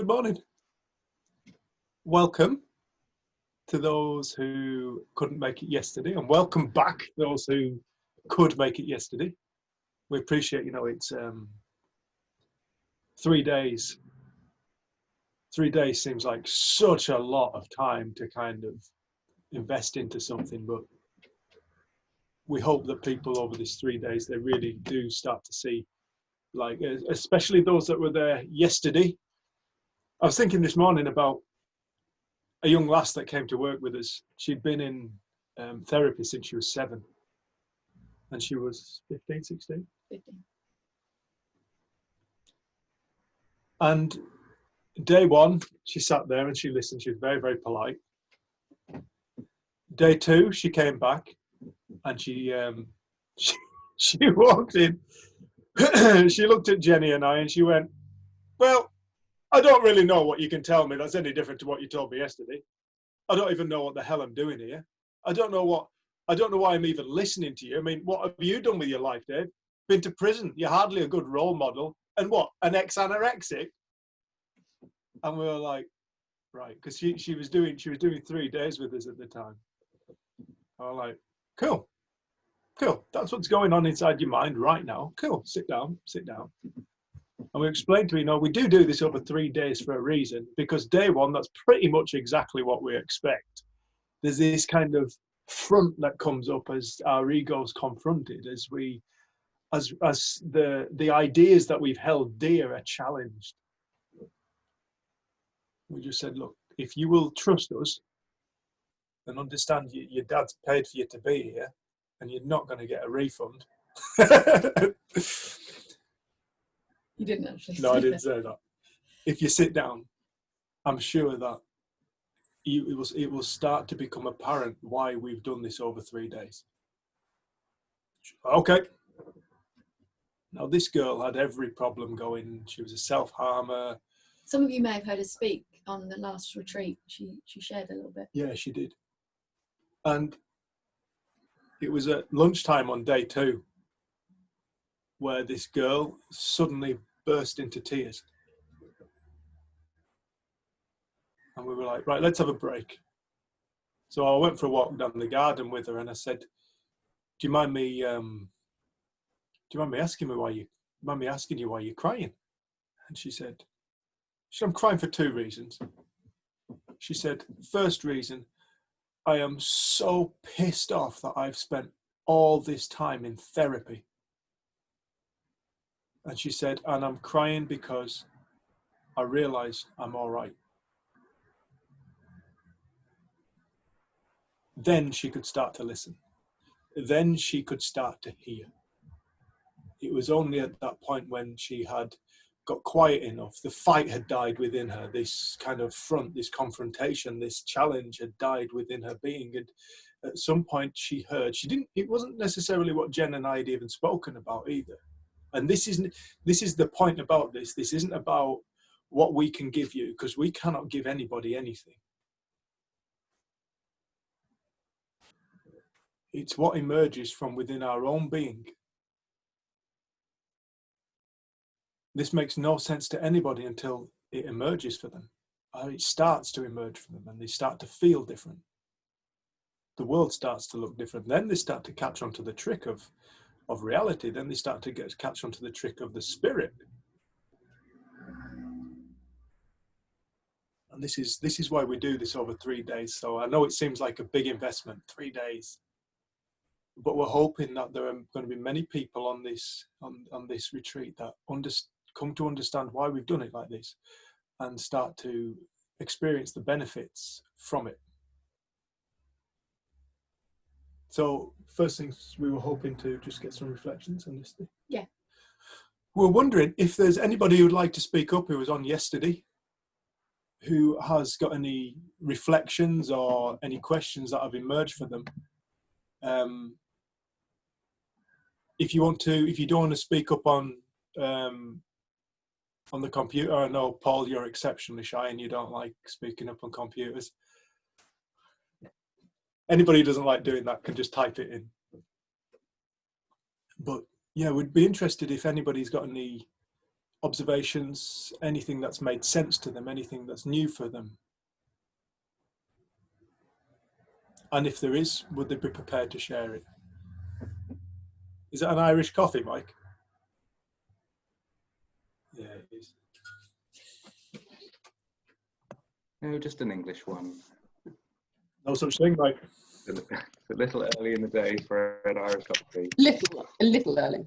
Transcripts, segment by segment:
Good morning. Welcome to those who couldn't make it yesterday, and welcome back those who could make it yesterday. We appreciate, it's 3 days. 3 days seems like such a lot of time to kind of invest into something, but we hope that people over these 3 days, they really do start to see, like, especially those that were there yesterday. I was thinking this morning about a young lass that came to work with us. She'd been in therapy since she was 7, and she was 15, 16. 15. And day one, she sat there and she listened. She was very, very polite. Day 2, she came back and she walked in. She looked at Jenny and I and she went, "Well, I don't really know what you can tell me that's any different to what you told me yesterday. I don't even know what the hell I'm doing here. I don't know why I'm even listening to you. I mean, what have you done with your life, Dave? Been to prison. You're hardly a good role model. And what? An ex-anorexic?" And we were like, right, because she was doing 3 days with us at the time. I was like, cool. That's what's going on inside your mind right now. Cool. Sit down. And we explained to her, we do this over 3 days for a reason, because day one, that's pretty much exactly what we expect. There's this kind of front that comes up as our ego's confronted, as the ideas that we've held dear are challenged. We just said, look, if you will trust us and understand your dad's paid for you to be here and you're not going to get a refund. You didn't actually say No, I didn't say that. If you sit down, I'm sure that it will start to become apparent why we've done this over 3 days. Okay. Now, this girl had every problem going. She was a self-harmer. Some of you may have heard her speak on the last retreat. She shared a little bit. Yeah, she did. And it was at lunchtime on day 2 where this girl suddenly burst into tears. And we were like, right, let's have a break. So I went for a walk down the garden with her and I said, do you mind me asking you why you're crying? And she said, I'm crying for 2 reasons. She said, first reason, I am so pissed off that I've spent all this time in therapy. And she said, and I'm crying because I realize I'm all right. Then she could start to listen. Then she could start to hear. It was only at that point when she had got quiet enough, the fight had died within her, this kind of front, this confrontation, this challenge had died within her being. And at some point she heard, it wasn't necessarily what Jen and I had even spoken about either. And this is the point about this. This isn't about what we can give you, because we cannot give anybody anything. It's what emerges from within our own being. This makes no sense to anybody until it emerges for them. It starts to emerge for them and they start to feel different. The world starts to look different. Then they start to catch onto the trick of reality. Then they start to catch onto the trick of the spirit. And this is why we do this over 3 days. So I know it seems like a big investment, 3 days. But we're hoping that there are going to be many people on this retreat that come to understand why we've done it like this and start to experience the benefits from it. So first things, we were hoping to just get some reflections on this thing. Yeah. We're wondering if there's anybody who'd like to speak up who was on yesterday, who has got any reflections or any questions that have emerged for them. If you don't want to speak up on the computer, I know, Paul, you're exceptionally shy and you don't like speaking up on computers. Anybody who doesn't like doing that can just type it in. But yeah, we'd be interested if anybody's got any observations, anything that's made sense to them, anything that's new for them? And if there is, would they be prepared to share it? Is it an Irish coffee, Mike? Yeah, it is. No, just an English one. No such thing, Mike. It's a little early in the day for an Irish coffee. A little early.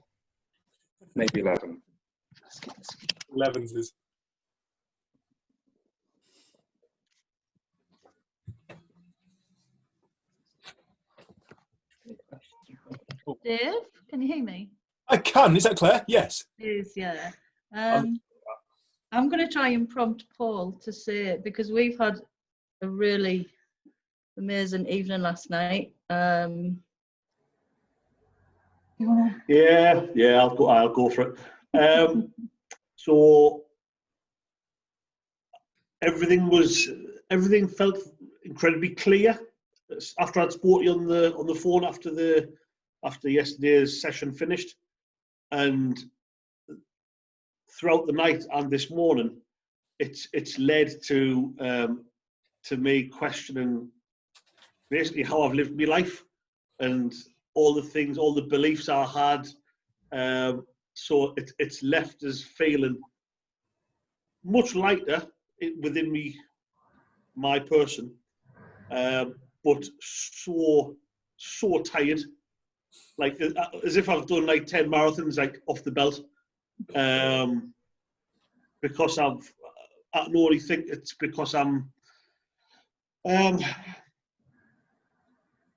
Maybe 11. 11s is. Dave, can you hear me? I can. Is that Claire? Yes. It is, yeah. I'm going to try and prompt Paul to say it because we've had a really amazing evening last night. You wanna? Yeah, I'll go for it. So everything felt incredibly clear after I'd spoken to you on the phone after yesterday's session finished, and throughout the night and this morning, it's led to me questioning basically how I've lived my life and all the beliefs I had. So it's left us feeling much lighter within me, my person, but so tired, like as if I've done like 10 marathons like off the belt, because I can only think it's because I'm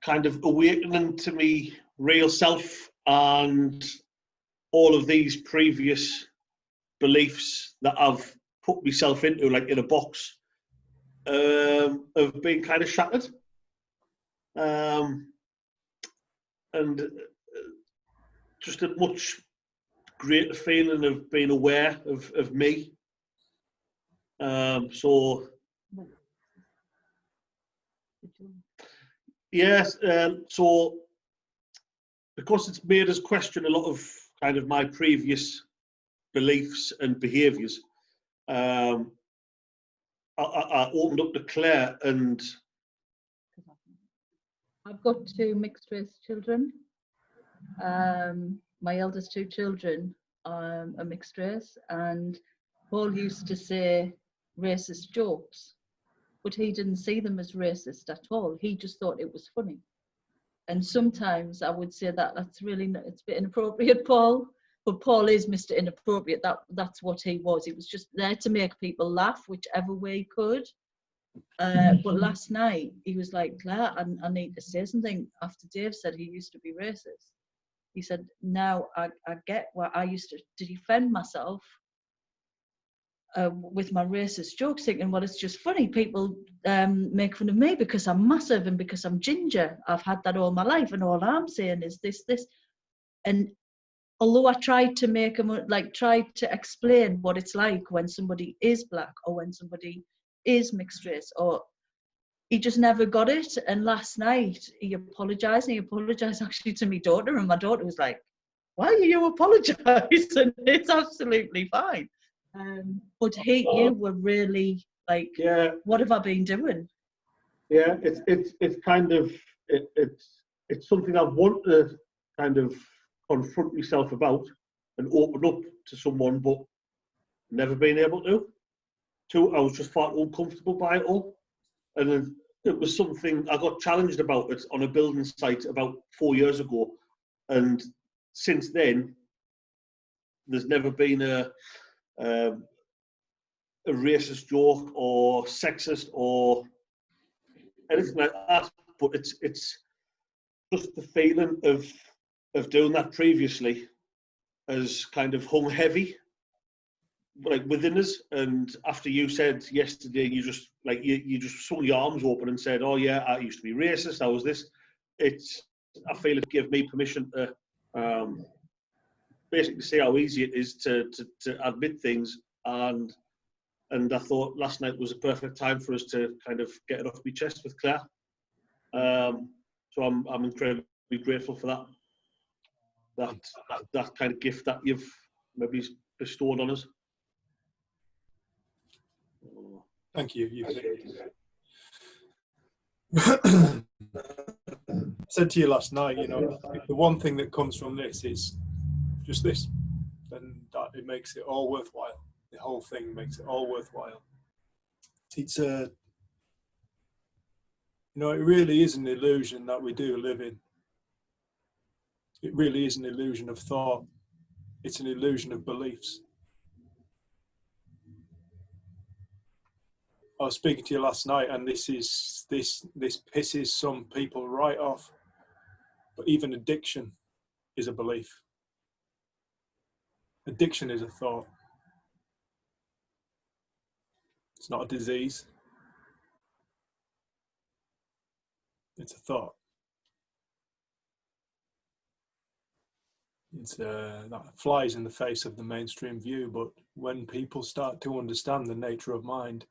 kind of awakening to me real self, and all of these previous beliefs that I've put myself into, like in a box, have been kind of shattered. And just a much greater feeling of being aware of me. So, yes, so because it's made us question a lot of kind of my previous beliefs and behaviours, I opened up to Claire, and I've got 2 mixed race children. My eldest 2 children are mixed race, and Paul used to say racist jokes, but he didn't see them as racist at all. He just thought it was funny. And sometimes I would say that's really, it's a bit inappropriate, Paul. But Paul is Mr. Inappropriate. That's what he was. He was just there to make people laugh, whichever way he could. But last night he was like, Claire, I need to say something. After Dave said he used to be racist, he said, now I get why I used to defend myself with my racist jokes, thinking, well, it's just funny. People make fun of me because I'm massive and because I'm ginger. I've had that all my life, and all I'm saying is this. And although I tried to make him, tried to explain what it's like when somebody is black or when somebody is mixed race, or he just never got it. And last night he apologized, and he apologized actually to my daughter, and my daughter was like, why are you apologizing? It's absolutely fine. But you were really like, yeah, what have I been doing? yeah, it's kind of it's something I've wanted to kind of confront myself about and open up to someone, but never been able to. I was just far uncomfortable by it all, and then it was something I got challenged about it on a building site about 4 years ago, and since then there's never been a racist joke or sexist or anything like that. But it's just the feeling of doing that previously has kind of hung heavy, like within us. And after you said yesterday, you just like you just swung your arms open and said, "Oh yeah, I used to be racist. I was this." I feel it gave me permission to basically see how easy it is to admit things, and I thought last night was a perfect time for us to kind of get it off my chest with Claire. So I'm incredibly grateful for that kind of gift that you've maybe bestowed on us. Thank you. You I said to you last night, you know, the one thing that comes from this is just this, and that it makes it all worthwhile. The whole thing makes it all worthwhile. It's a, you know, it really is an illusion that we do live in. It really is an illusion of thought. It's an illusion of beliefs. I was speaking to you last night, and this pisses some people right off. But even addiction is a belief. Addiction is a thought. It's not a disease. It's a thought. It's that flies in the face of the mainstream view, but when people start to understand the nature of mind,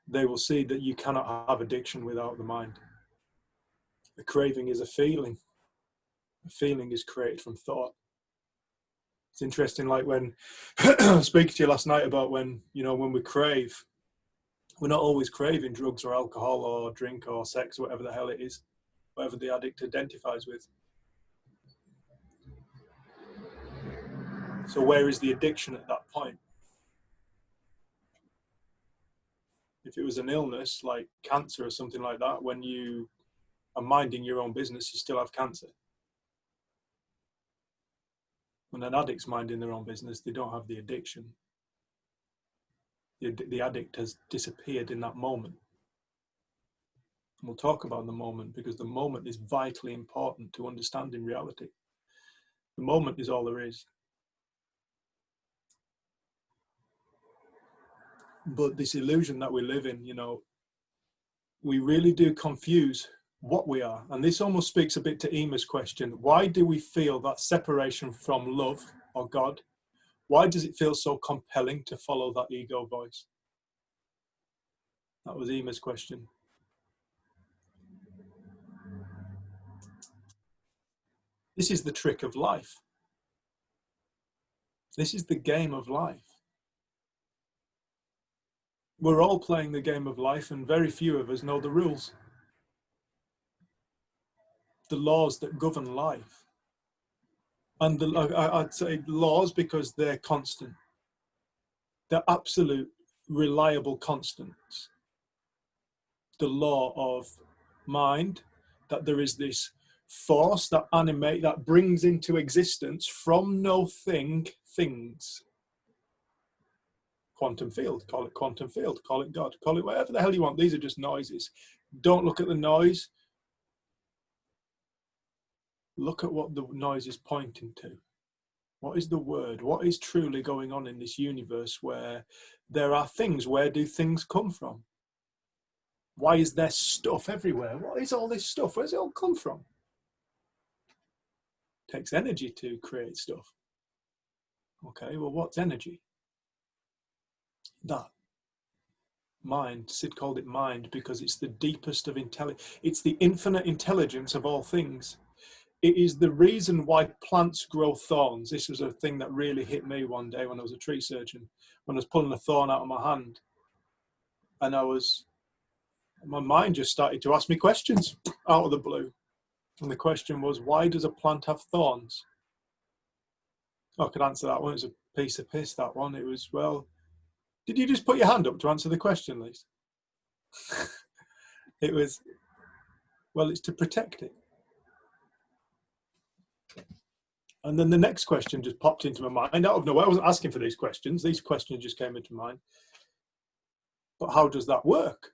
they will see that you cannot have addiction without the mind. A craving is a feeling. A feeling is created from thought. It's interesting, like when I was speaking to you last night about when, you know, when we crave, we're not always craving drugs or alcohol or drink or sex or whatever the hell it is, whatever the addict identifies with. So where is the addiction at that point? If it was an illness like cancer or something like that, when you are minding your own business, you still have cancer. When an addict's minding their own business, they don't have the addiction. The addict has disappeared in that moment. And we'll talk about the moment, because the moment is vitally important to understanding reality. The moment is all there is. But this illusion that we live in, you know, we really do confuse what we are. And this almost speaks a bit to Ema's question. Why do we feel that separation from love or God? Why does it feel so compelling to follow that ego voice? That was Ema's question. This is the trick of life. This is the game of life. We're all playing the game of life, and very few of us know the rules. The laws that govern life. And I'd say laws because they're constant. They're absolute, reliable constants. The law of mind, that there is this force that animates, that brings into existence from no thing, things. Quantum field, call it quantum field, call it God, call it whatever the hell you want. These are just noises. Don't look at the noise. Look at what the noise is pointing to. What is the word? What is truly going on in this universe where there are things? Where do things come from? Why is there stuff everywhere? What is all this stuff? Where does it all come from? It takes energy to create stuff. Okay, well, what's energy? That. Mind. Sid called it mind because it's the deepest of intelligence. It's the infinite intelligence of all things. It is the reason why plants grow thorns. This was a thing that really hit me one day when I was a tree surgeon, when I was pulling a thorn out of my hand. And my mind just started to ask me questions out of the blue. And the question was, why does a plant have thorns? I could answer that one. It was a piece of piss, that one. It was, well, did you just put your hand up to answer the question, Lise? It was, well, it's to protect it. And then the next question just popped into my mind out of nowhere. I wasn't asking for these questions. These questions just came into mind. But how does that work?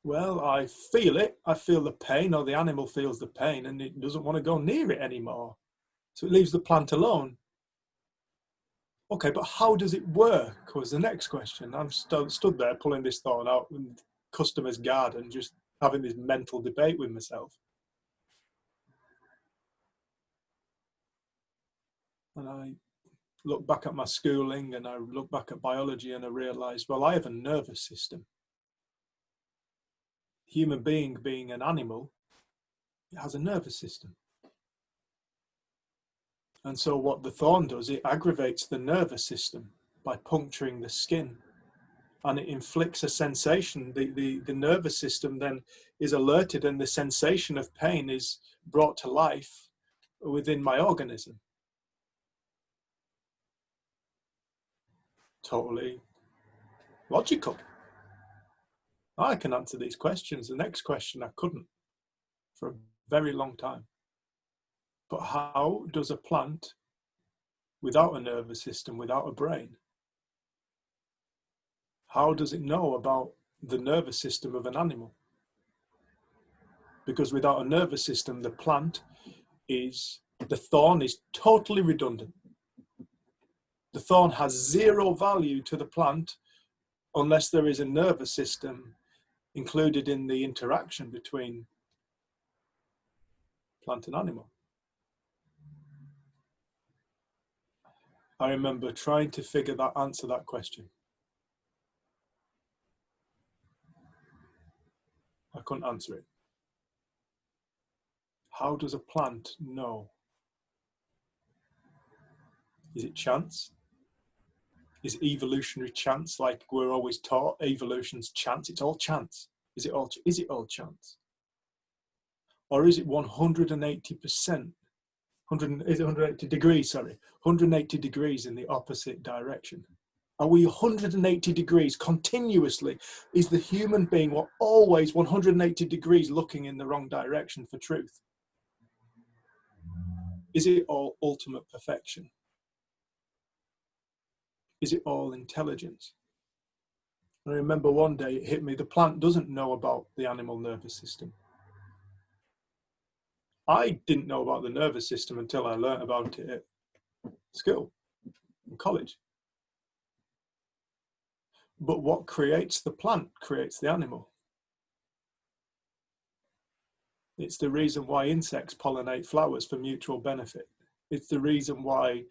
Well, I feel it. I feel the pain, or the animal feels the pain, and it doesn't want to go near it anymore. So it leaves the plant alone. Okay, but how does it work was the next question. I'm stood there pulling this thorn out in the customer's garden, just having this mental debate with myself. And I look back at my schooling, and I look back at biology, and I realized, well, I have a nervous system. Human being an animal, it has a nervous system. And so what the thorn does, it aggravates the nervous system. by puncturing the skin, and it inflicts a sensation. The nervous system then is alerted, and the sensation of pain is brought to life within my organism. Totally logical. I can answer these questions. The next question I couldn't for a very long time. But how does a plant without a nervous system, without a brain, how does it know about the nervous system of an animal? Because without a nervous system, the thorn is totally redundant. The thorn has zero value to the plant unless there is a nervous system included in the interaction between plant and animal. I remember trying to answer that question. I couldn't answer it. How does a plant know? Is it chance? Is evolutionary chance, like we're always taught? Evolution's chance. It's all chance. Is it all chance? Or is it 180%? 180 degrees, sorry. 180 degrees in the opposite direction. Are we 180 degrees continuously? Is the human being always 180 degrees looking in the wrong direction for truth? Is it all ultimate perfection? Is it all intelligence? I remember one day it hit me, the plant doesn't know about the animal nervous system. I didn't know about the nervous system until I learnt about it at school, in college. But what creates the plant creates the animal. It's the reason why insects pollinate flowers for mutual benefit. It's the reason why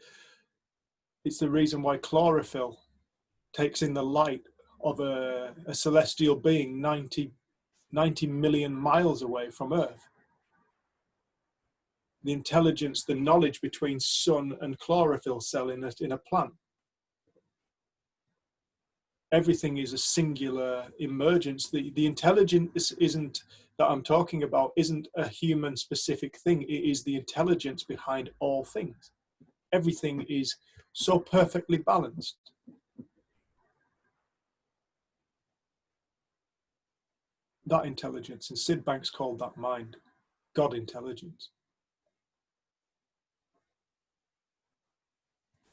chlorophyll takes in the light of a celestial being 90 million miles away from Earth. The intelligence, the knowledge between sun and chlorophyll cell in a plant. Everything is a singular emergence. The intelligence that I'm talking about isn't a human specific thing. It is the intelligence behind all things. Everything is so perfectly balanced. That intelligence, and Sid Banks called that mind, God intelligence.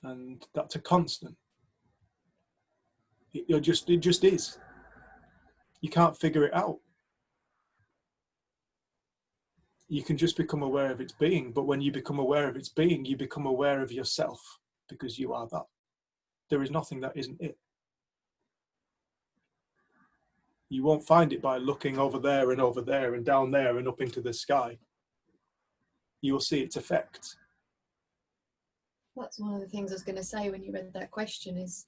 And that's a constant. It just is. You can't figure it out. You can just become aware of its being, but when you become aware of its being, you become aware of yourself, because you are that. There is nothing that isn't it. You won't find it by looking over there and down there and up into the sky. You will see its effects. That's one of the things I was going to say when you read that question, is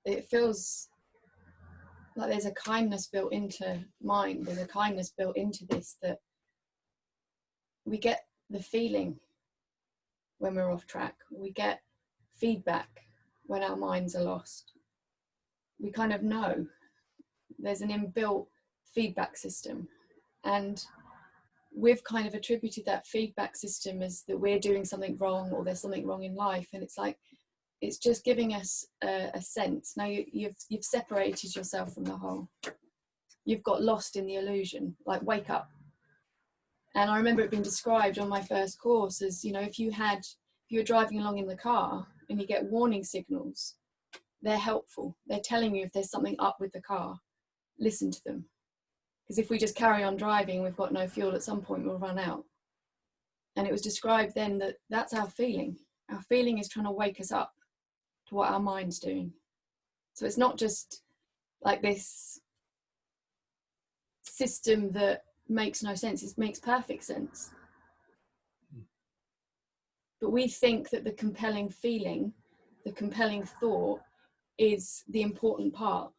it feels like there's a kindness built into mind, there's a kindness built into this, that we get the feeling when we're off track, we get feedback when our minds are lost. We kind of know there's an inbuilt feedback system, and we've kind of attributed that feedback system as that we're doing something wrong, or there's something wrong in life, and it's like it's just giving us a sense. Now you've separated yourself from the whole. You've got lost in the illusion, like wake up. And I remember it being described on my first course as, you know, if you were driving along in the car and you get warning signals, they're helpful. They're telling you if there's something up with the car, listen to them. Because if we just carry on driving, we've got no fuel, at some point we'll run out. And it was described then that that's our feeling. Our feeling is trying to wake us up to what our mind's doing. So it's not just like this system that makes no sense. It makes perfect sense. But we think that the compelling feeling, the compelling thought is the important part.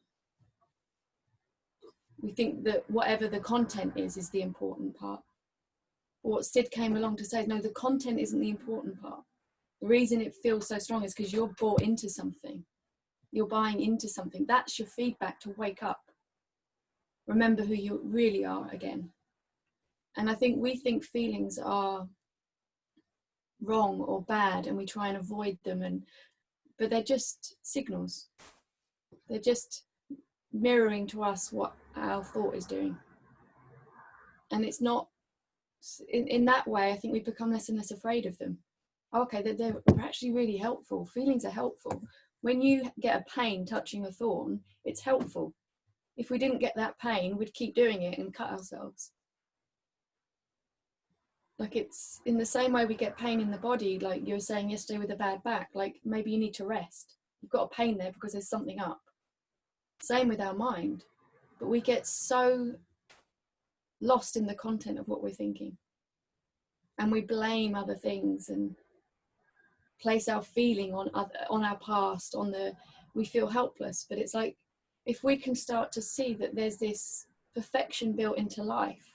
We think that whatever the content is the important part. What Sid came along to say is, no, the content isn't the important part. The reason it feels so strong is because you're bought into something. You're buying into something. That's your feedback to wake up. Remember who you really are again. And I think we think feelings are wrong or bad and we try and avoid them, but they're just signals. They're just mirroring to us what our thought is doing. And it's not, in that way, I think we become less and less afraid of them. Okay, they're actually really helpful. Feelings are helpful. When you get a pain touching a thorn, it's helpful. If we didn't get that pain, we'd keep doing it and cut ourselves. Like, it's in the same way we get pain in the body, like you were saying yesterday with a bad back, like maybe you need to rest. You've got a pain there because there's something up. Same with our mind. But we get so lost in the content of what we're thinking. And we blame other things and place our feeling on our past, we feel helpless. But it's like, if we can start to see that there's this perfection built into life.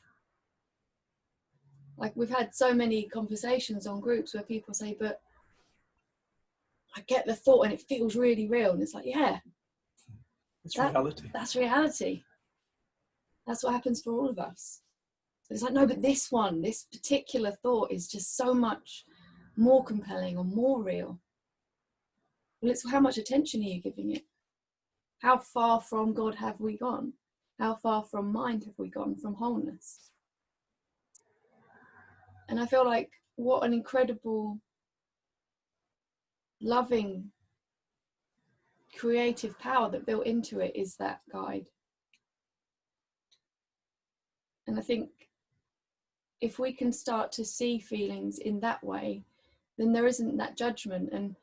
Like, we've had so many conversations on groups where people say, but I get the thought and it feels really real. And it's like, yeah. It's reality. That's reality. That's what happens for all of us. It's like, no, but this particular thought is just so much more compelling or more real. Well, it's how much attention are you giving it? How far from God have we gone? How far from mind have we gone, from wholeness? And I feel like what an incredible, loving, creative power that built into it is that guide. And I think if we can start to see feelings in that way, then there isn't that judgment. And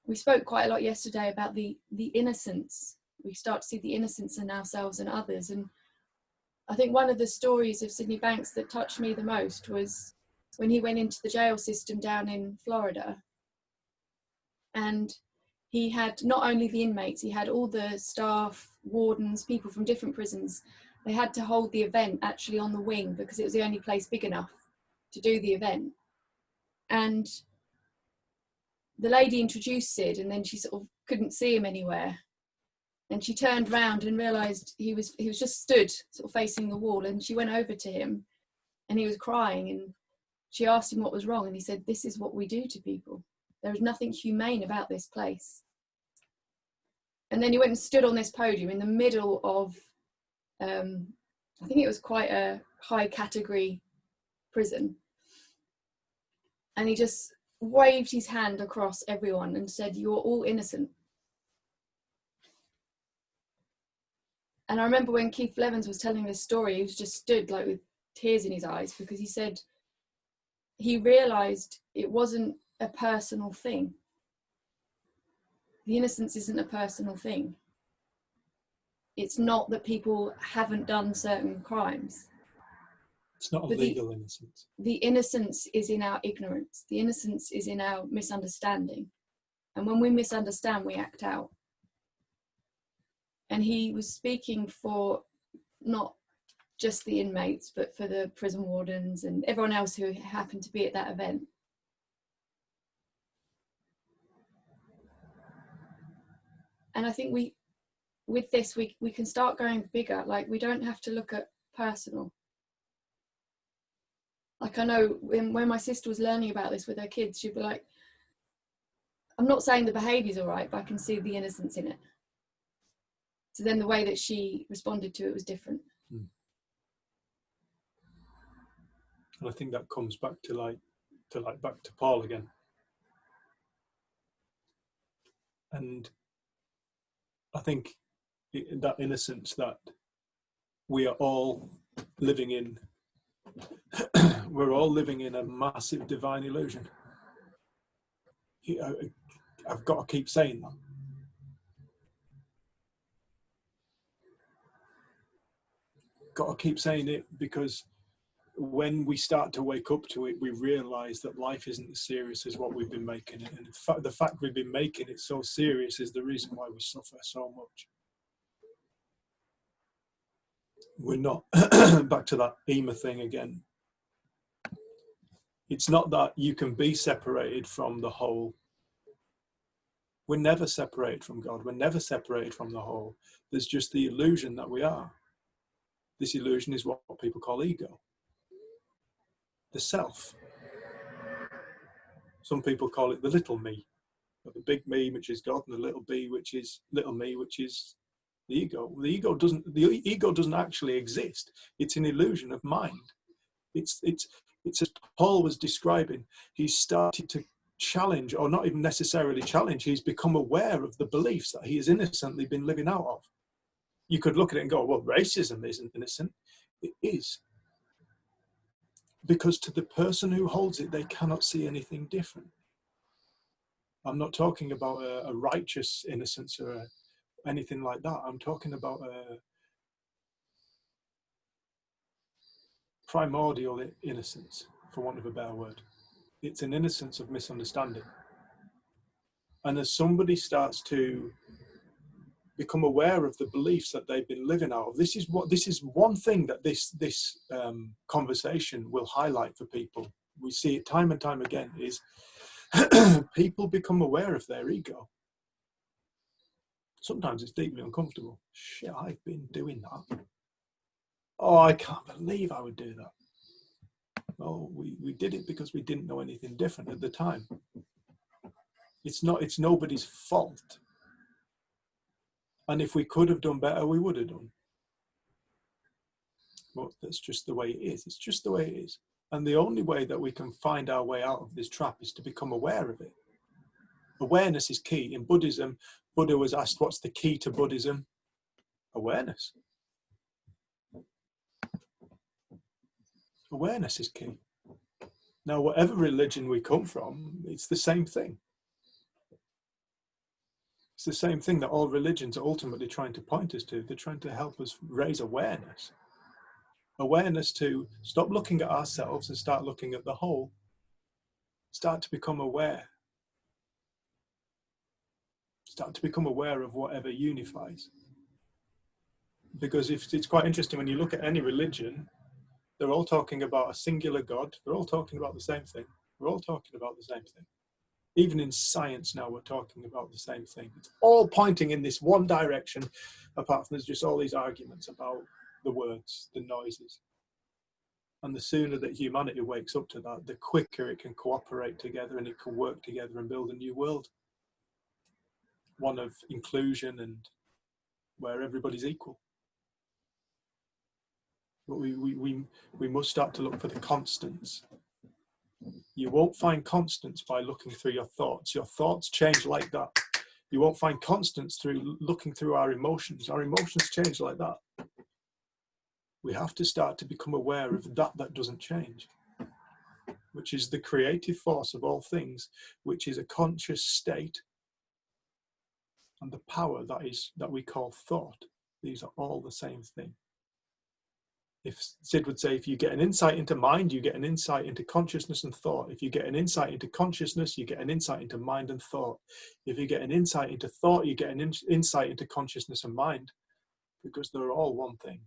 we spoke quite a lot yesterday about the innocence. We start to see the innocence in ourselves and others. And I think one of the stories of Sydney Banks that touched me the most was when he went into the jail system down in Florida. And he had not only the inmates, he had all the staff, wardens, people from different prisons. They had to hold the event actually on the wing because it was the only place big enough to do the event. And the lady introduced Sid, and then she sort of couldn't see him anywhere. And she turned round and realised he was just stood sort of facing the wall, and she went over to him and he was crying, and she asked him what was wrong, and he said, "This is what we do to people. There is nothing humane about this place." And then he went and stood on this podium in the middle of, I think it was quite a high category prison. And he just waved his hand across everyone and said, "You're all innocent." And I remember when Keith Blevins was telling this story, he was just stood like with tears in his eyes, because he said he realised it wasn't a personal thing. The innocence isn't a personal thing. It's not that people haven't done certain crimes. It's not a legal innocence. The innocence is in our ignorance. The innocence is in our misunderstanding. And when we misunderstand, we act out. And he was speaking for not just the inmates, but for the prison wardens and everyone else who happened to be at that event. And I think with this, we can start going bigger. Like, we don't have to look at personal. Like, I know when my sister was learning about this with her kids, she'd be like, I'm not saying the behaviour's all right, but I can see the innocence in it. So then the way that she responded to it was different. And I think that comes back to back to Paul again. And I think that innocence that we are all living in, we're all living in a massive divine illusion. I've got to keep saying that. Got to keep saying it, because when we start to wake up to it, we realise that life isn't as serious as what we've been making it. And the fact we've been making it so serious is the reason why we suffer so much. We're not, back to that EMA thing again. It's not that you can be separated from the whole We're never separated from God. We're never separated from the whole. There's just the illusion that we are. This illusion is what people call ego, the self. Some people call it the little me, or the big me, which is God, and the little b, which is little me, which is the ego. The ego doesn't actually exist. It's an illusion of mind. It's as Paul was describing. He's started to challenge, or not even necessarily challenge, he's become aware of the beliefs that he has innocently been living out of. You could look at it and go, well, racism isn't innocent. It is. Because to the person who holds it, they cannot see anything different. I'm not talking about a righteous innocence or anything like that. I'm talking about a primordial innocence, for want of a better word. It's an innocence of misunderstanding. And as somebody starts to become aware of the beliefs that they've been living out of, this is one thing that this conversation will highlight for people. We see it time and time again, is people become aware of their ego. Sometimes it's deeply uncomfortable. Shit, I've been doing that. Oh, I can't believe I would do that. Well, we did it because we didn't know anything different at the time. It's nobody's fault. And if we could have done better, we would have done. Well, that's just the way it is. It's just the way it is. And the only way that we can find our way out of this trap is to become aware of it. Awareness is key. In Buddhism, Buddha was asked, what's the key to Buddhism? Awareness. Awareness is key. Now, whatever religion we come from, it's the same thing. It's the same thing that all religions are ultimately trying to point us to. They're trying to help us raise awareness. Awareness to stop looking at ourselves and start looking at the whole. Start to become aware. Start to become aware of whatever unifies. Because it's quite interesting when you look at any religion, they're all talking about a singular God. They're all talking about the same thing. We're all talking about the same thing. Even in science now, we're talking about the same thing. It's all pointing in this one direction, apart from there's just all these arguments about the words, the noises. And the sooner that humanity wakes up to that, the quicker it can cooperate together and it can work together and build a new world. One of inclusion and where everybody's equal. But we must start to look for the constants. You won't find constants by looking through your thoughts. Your thoughts change like that. You won't find constants through looking through our emotions. Our emotions change like that. We have to start to become aware of that doesn't change, which is the creative force of all things, which is a conscious state, and the power that we call thought. These are all the same thing. If Sid would say, if you get an insight into mind, you get an insight into consciousness and thought. If you get an insight into consciousness, you get an insight into mind and thought. If you get an insight into thought, you get an insight into consciousness and mind, because they're all one thing.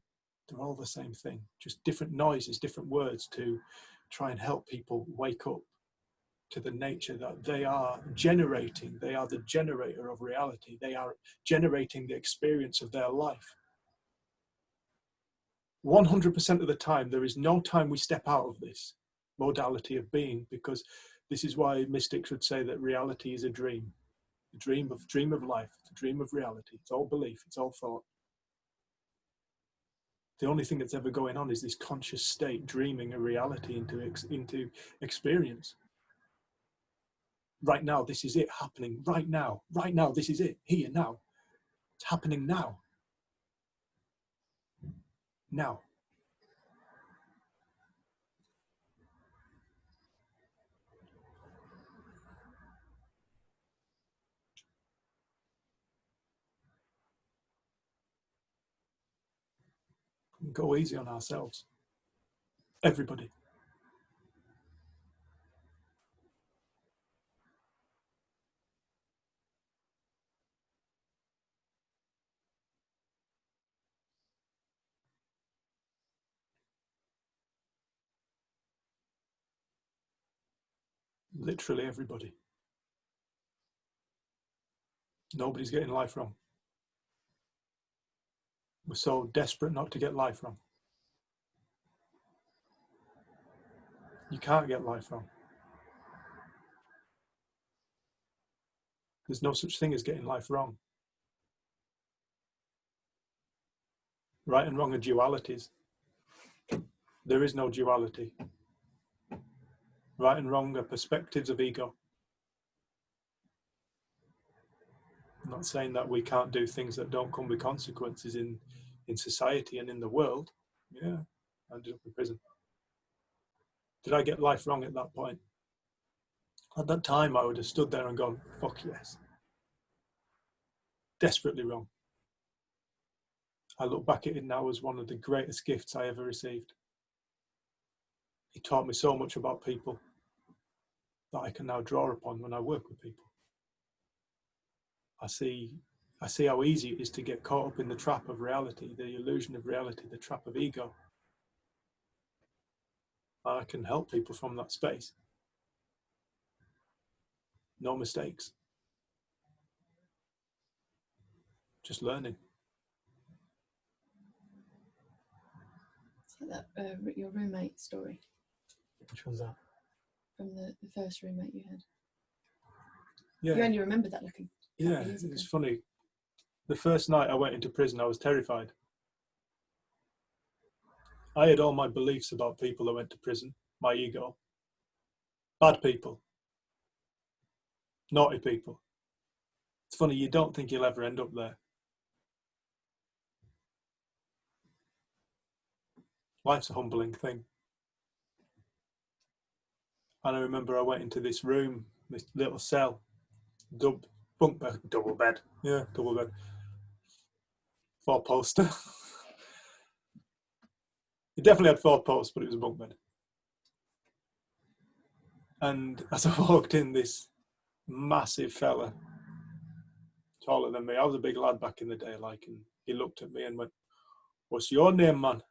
They're all the same thing, just different noises, different words to try and help people wake up to the nature that they are generating. They are the generator of reality. They are generating the experience of their life. 100% of the time, there is no time we step out of this modality of being, because this is why mystics would say that reality is a dream of life, a dream of reality. It's all belief, it's all thought. The only thing that's ever going on is this conscious state dreaming a reality into experience. Right now, this is it happening. Right now, this is it, here, now. It's happening now. Now. Go easy on ourselves. Everybody. Literally everybody. Nobody's getting life wrong. We're so desperate not to get life wrong. You can't get life wrong. There's no such thing as getting life wrong. Right and wrong are dualities. There is no duality. Right and wrong are perspectives of ego. I'm not saying that we can't do things that don't come with consequences in society and in the world. Yeah, I ended up in prison. Did I get life wrong at that point? At that time, I would have stood there and gone, fuck yes. Desperately wrong. I look back at it now as one of the greatest gifts I ever received. It taught me so much about people that I can now draw upon when I work with people. I see how easy it is to get caught up in the trap of reality, the illusion of reality, the trap of ego. I can help people from that space. No mistakes. Just learning. It's like that, your roommate story Which one's that? from the first roommate you had. Yeah. You only remember that looking. Yeah, it's funny. The first night I went into prison, I was terrified. I had all my beliefs about people that went to prison, my ego. Bad people. Naughty people. It's funny, you don't think you'll ever end up there. Life's a humbling thing. And I remember I went into this room, this little cell, bunk bed, double bed. Yeah, double bed. 4-poster. It definitely had 4 posts, but it was a bunk bed. And as I walked in, this massive fella, taller than me, I was a big lad back in the day, and he looked at me and went, "What's your name, man?"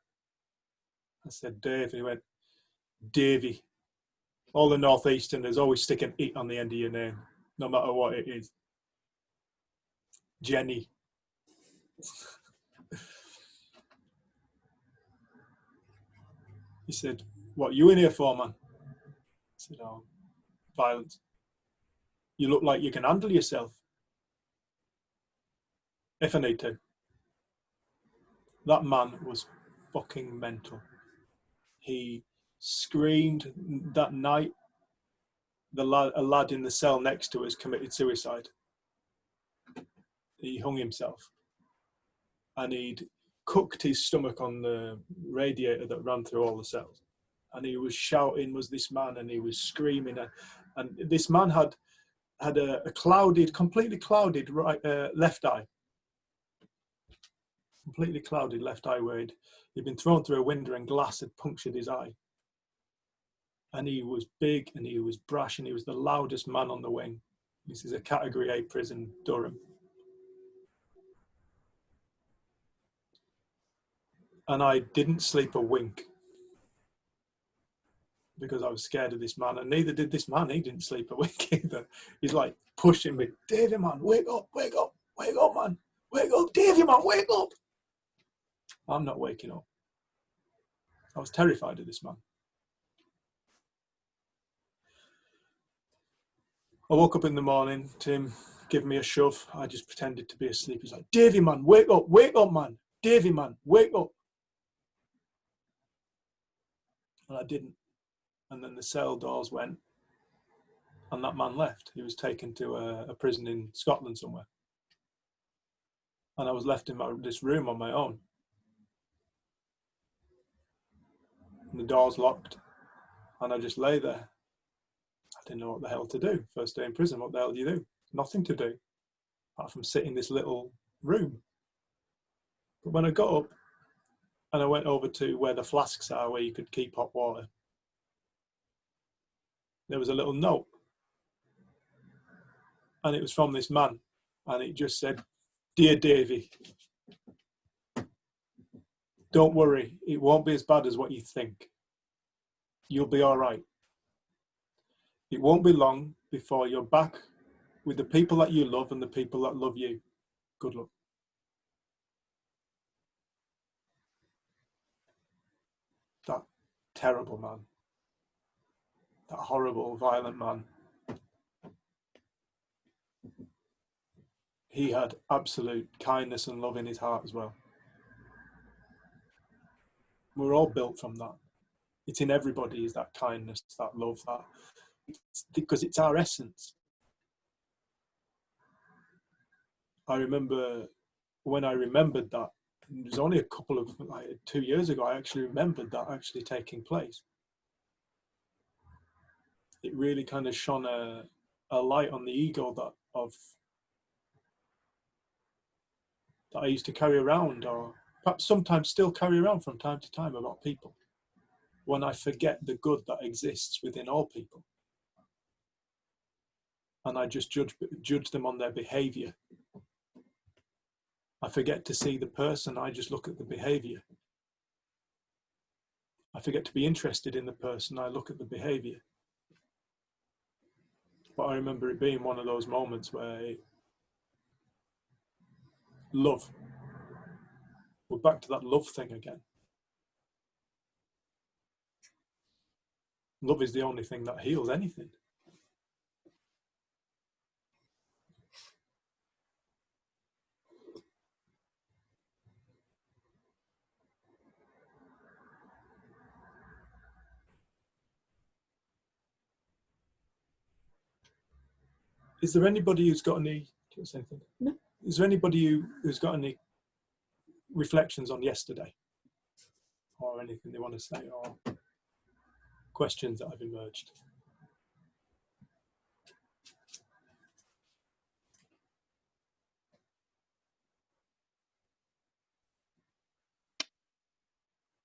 I said, "Dave." And he went, "Davey. All the Northeasterners always stick an "it" on the end of your name, no matter what it is. Jenny." He said, "What you in here for, man?" I said, "Oh, violence. You look like you can handle yourself. If I need to." That man was fucking mental. He screamed that night. A lad in the cell next to us committed suicide. He hung himself. And he'd cooked his stomach on the radiator that ran through all the cells. And he was shouting, was this man, and he was screaming. And this man had a completely clouded left eye. Completely clouded left eye where he'd been thrown through a window and glass had punctured his eye. And he was big and he was brash and he was the loudest man on the wing. This is a Category A prison, Durham. And I didn't sleep a wink because I was scared of this man, and neither did this man. He didn't sleep a wink either. He's like pushing me, "Davey, man, wake up, wake up, wake up, man, wake up, Davey, man, wake up." I'm not waking up. I was terrified of this man. I woke up in the morning, Tim gave me a shove. I just pretended to be asleep. He's like, "Davey, man, wake up, man, Davey, man, wake up." And I didn't. And then the cell doors went and that man left. He was taken to a prison in Scotland somewhere. And I was left in this room on my own. And the doors locked. And I just lay there. I didn't know what the hell to do. First day in prison, what the hell do you do? Nothing to do, apart from sit in this little room. But when I got up and I went over to where the flasks are, where you could keep hot water, there was a little note. And it was from this man. And it just said, "Dear Davey, don't worry. It won't be as bad as what you think. You'll be all right. It won't be long before you're back with the people that you love and the people that love you. Good luck. That terrible man, that horrible, violent man, he had absolute kindness and love in his heart as well. We're all built from that. It's in everybody, is that kindness, that love, because it's our essence. I remember when I remembered that, it was only a couple of, like 2 years ago, I actually remembered that actually taking place. It really kind of shone a light on the ego that I used to carry around, or perhaps sometimes still carry around from time to time about people, when I forget the good that exists within all people. And I just judge them on their behavior. I forget to see the person, I just look at the behavior. I forget to be interested in the person, I look at the behavior. But I remember it being one of those moments where love, we're back to that love thing again. Love is the only thing that heals anything. Is there anybody who's got any, do you want to say anything? No. Is there anybody who's got any reflections on yesterday? Or anything they want to say, or questions that have emerged?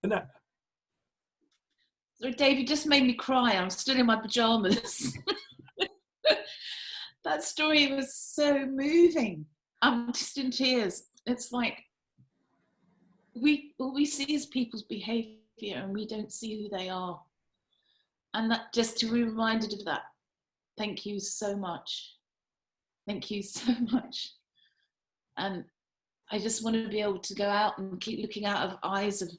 Annette? Sorry, Dave, you just made me cry. I'm still in my pajamas. That story was so moving. I'm just in tears. It's like all we see is people's behaviour and we don't see who they are. And that, just to be reminded of that. Thank you so much. Thank you so much. And I just want to be able to go out and keep looking out of eyes of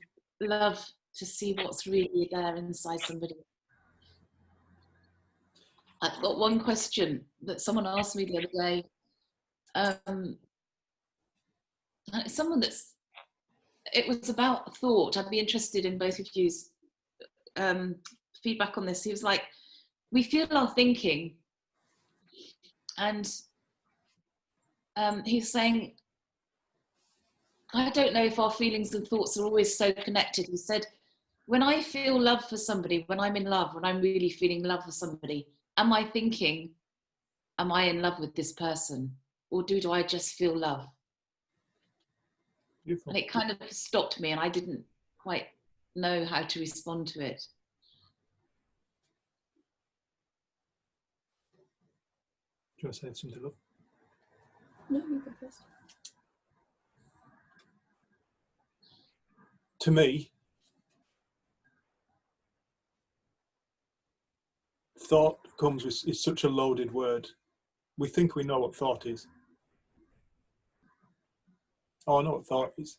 love to see what's really there inside somebody. I've got one question that someone asked me the other day. It was about thought. I'd be interested in both of you's feedback on this. He was like, we feel our thinking, and he's saying, I don't know if our feelings and thoughts are always so connected. He said, when I feel love for somebody, when I'm in love, when I'm really feeling love for somebody, am I thinking, am I in love with this person? Or do I just feel love? Beautiful. And it kind of stopped me and I didn't quite know how to respond to it. Do you want to say something, love? No, you go first. To me, thought comes with, it's such a loaded word. We think we know what thought is. Oh, I know what thought is.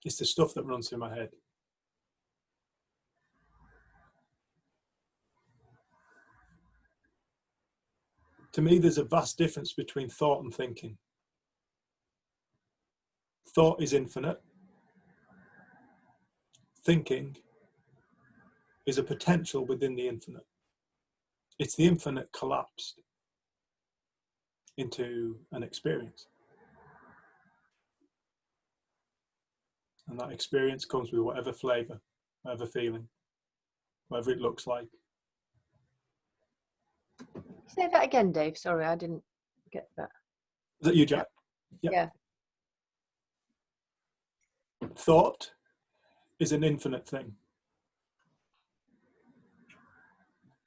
It's the stuff that runs through my head. To me, there's a vast difference between thought and thinking. Thought is infinite. Thinking is a potential within the infinite. It's the infinite collapsed into an experience. And that experience comes with whatever flavour, whatever feeling, whatever it looks like. Say that again, Dave. Sorry, I didn't get that. Is that you, Jack? Yep. Yeah. Thought is an infinite thing.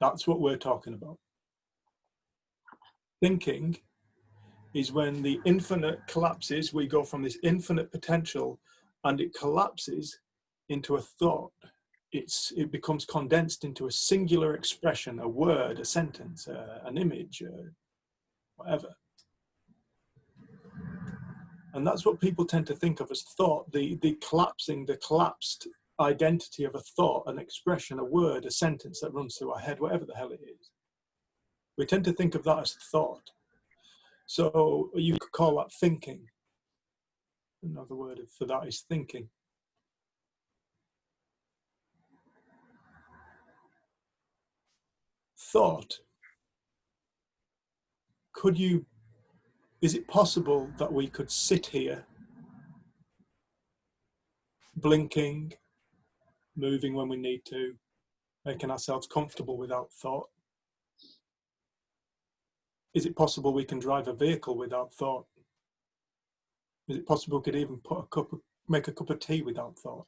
That's what we're talking about. Thinking is when the infinite collapses. We go from this infinite potential and it collapses into a thought. It becomes condensed into a singular expression, a word, a sentence, an image, whatever. And that's what people tend to think of as thought, the collapsed identity of a thought, an expression, a word, a sentence that runs through our head, whatever the hell it is. We tend to think of that as thought. So you could call that thinking. Another word for that is thinking. Thought. Is it possible that we could sit here blinking, moving when we need to, making ourselves comfortable without thought? Is it possible we can drive a vehicle without thought? Is it possible we could even make a cup of tea without thought?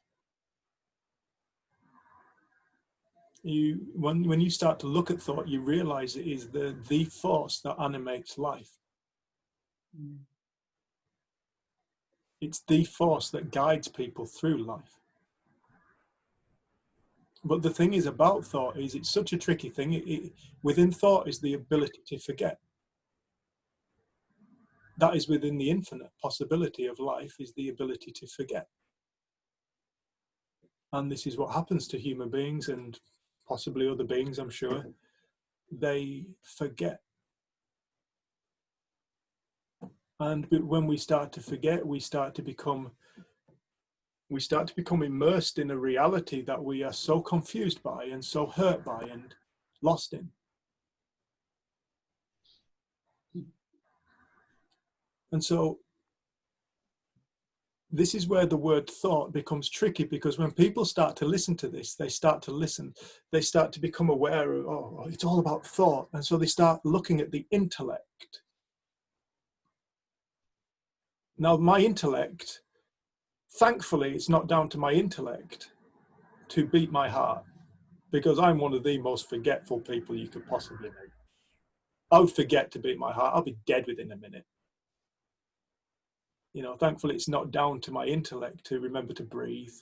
When you start to look at thought, you realize it is the force that animates life. It's the force that guides people through life. But the thing is about thought is it's such a tricky thing. Within thought is the ability to forget. That is within the infinite possibility of life, is the ability to forget. And this is what happens to human beings and possibly other beings, I'm sure. They forget. And when we start to forget, we start to become immersed in a reality that we are so confused by and so hurt by and lost in. And so this is where the word thought becomes tricky, because when people start to listen to this, they start to become aware of, oh, it's all about thought. And so they start looking at the intellect. Now, my intellect, thankfully, it's not down to my intellect to beat my heart, because I'm one of the most forgetful people you could possibly meet. I would forget to beat my heart. I'll be dead within a minute. You know, thankfully, it's not down to my intellect to remember to breathe,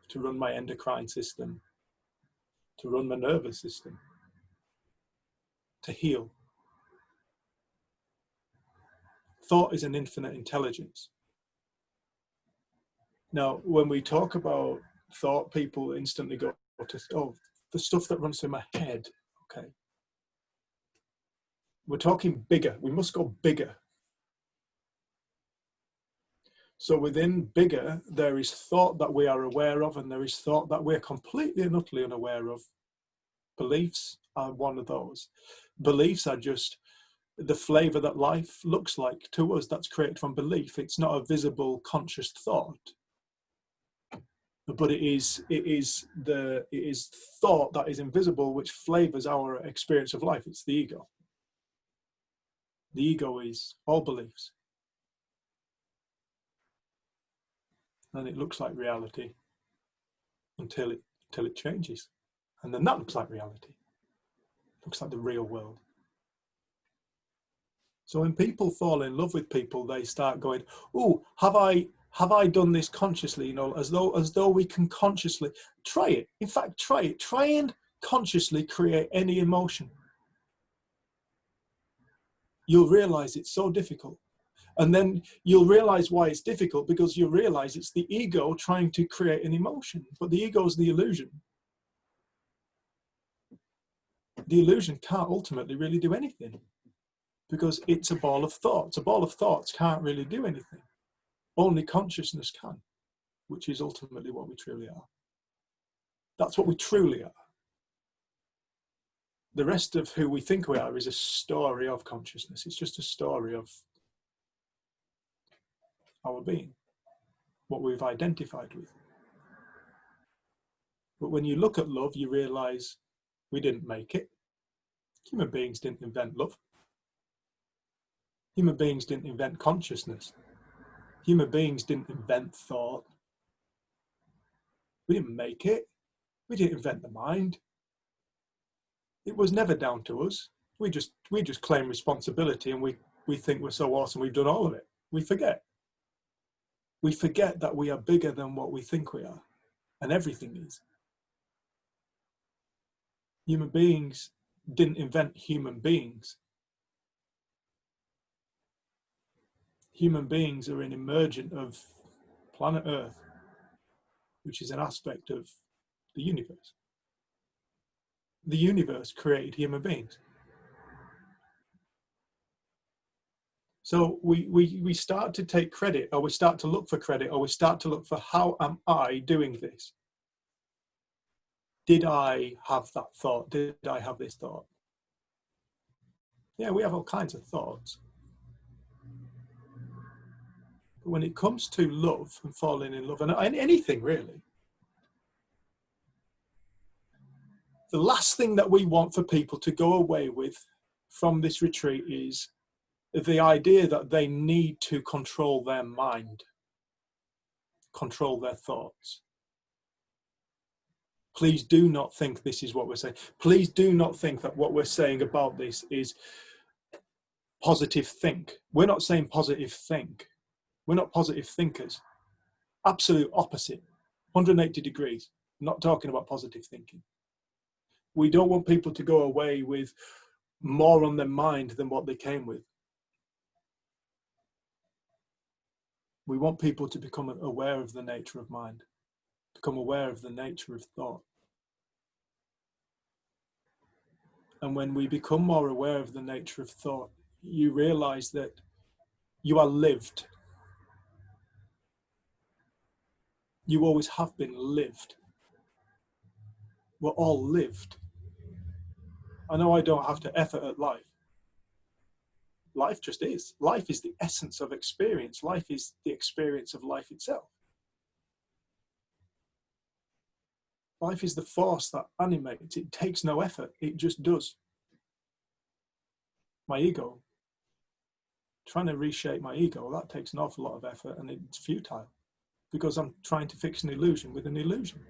to run my endocrine system, to run my nervous system, to heal. Thought is an infinite intelligence. Now, when we talk about thought, people instantly go to, oh, the stuff that runs through my head. Okay. We're talking bigger. We must go bigger. So within bigger, there is thought that we are aware of, and there is thought that we're completely and utterly unaware of. Beliefs are one of those. Beliefs are just the flavor that life looks like to us that's created from belief. It's not a visible, conscious thought. But it is thought that is invisible, which flavors our experience of life. It's the ego. The ego is all beliefs. And it looks like reality until it changes. And then that looks like reality. It looks like the real world. So when people fall in love with people, they start going, oh, have I done this consciously? You know, as though we can consciously try it. In fact, try it. Try and consciously create any emotion. You'll realize it's so difficult. And then you'll realize why it's difficult, because you'll realize it's the ego trying to create an emotion. But the ego is the illusion. The illusion can't ultimately really do anything, because it's a ball of thoughts. A ball of thoughts can't really do anything. Only consciousness can, which is ultimately what we truly are. That's what we truly are. The rest of who we think we are is a story of consciousness. It's just a story of our being, what we've identified with. But when you look at love, you realize we didn't make it. Human beings didn't invent love. Human beings didn't invent consciousness. Human beings didn't invent thought. We didn't make it. We didn't invent the mind. It was never down to us. We just claim responsibility, and we think we're so awesome we've done all of it. We forget. We forget that we are bigger than what we think we are, and everything is. Human beings didn't invent human beings. human beings are an emergent of planet Earth, which is an aspect of the universe. The universe created human beings. So we start to take credit, or we start to look for credit, or we start to look for, how am I doing this? Did I have that thought? Did I have this thought? Yeah, we have all kinds of thoughts. But when it comes to love and falling in love, and anything really, the last thing that we want for people to go away with from this retreat is the idea that they need to control their mind, control their thoughts. Please do not think this is what we're saying. Please do not think that what we're saying about this is positive think. We're not saying positive think. We're not positive thinkers. Absolute opposite. 180 degrees. I'm not talking about positive thinking. We don't want people to go away with more on their mind than what they came with. We want people to become aware of the nature of mind, become aware of the nature of thought. And when we become more aware of the nature of thought, you realize that you are lived. You always have been lived. We're all lived. I know I don't have to effort at life. Life just is. Life is the essence of experience. Life is the experience of life itself. Life is the force that animates. It takes no effort. It just does. My ego, trying to reshape my ego, that takes an awful lot of effort, and it's futile because I'm trying to fix an illusion with an illusion.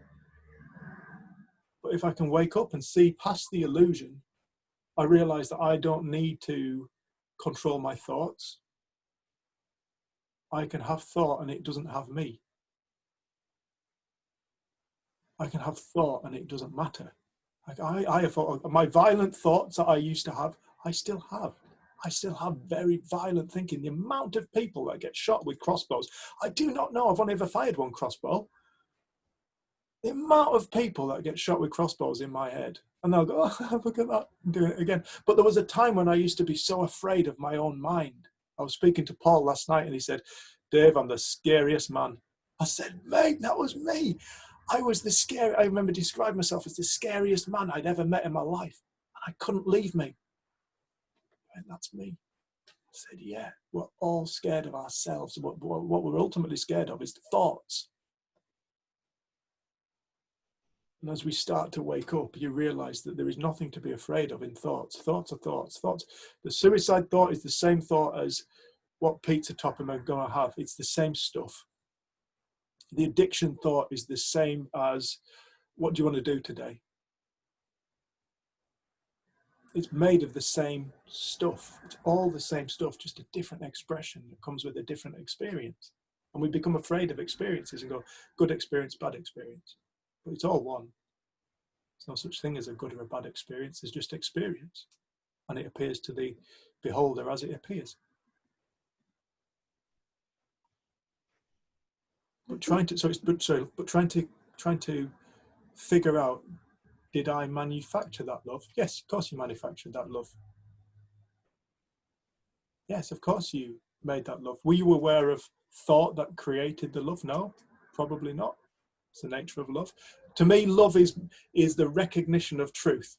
But if I can wake up and see past the illusion, I realize that I don't need to control my thoughts. I can have thought and it doesn't have me. I can have thought and it doesn't matter. Like I have my violent thoughts that I used to have, I still have. I still have very violent thinking. The amount of people that get shot with crossbows, I do not know. I've only ever fired one crossbow. The amount of people that get shot with crossbows in my head, and they'll go, oh, look at that, I'm doing it again. But there was a time when I used to be so afraid of my own mind. I was speaking to Paul last night and he said, Dave, I'm the scariest man. I said, mate, that was me. I remember describing myself as the scariest man I'd ever met in my life. And I couldn't leave me. And that's me. I said, yeah, we're all scared of ourselves. What we're ultimately scared of is the thoughts. And as we start to wake up, you realize that there is nothing to be afraid of in thoughts. Thoughts are thoughts. Thoughts. The suicide thought is the same thought as what pizza topping I'm going to have. It's the same stuff. The addiction thought is the same as, what do you want to do today? It's made of the same stuff. It's all the same stuff, just a different expression that comes with a different experience. And we become afraid of experiences and go, good experience, bad experience. But it's all one. There's no such thing as a good or a bad experience. There's just experience. And it appears to the beholder as it appears. But trying to figure out, did I manufacture that love? Yes, of course you manufactured that love. Yes, of course you made that love. Were you aware of thought that created the love? No, probably not. It's the nature of love. To me, love is the recognition of truth.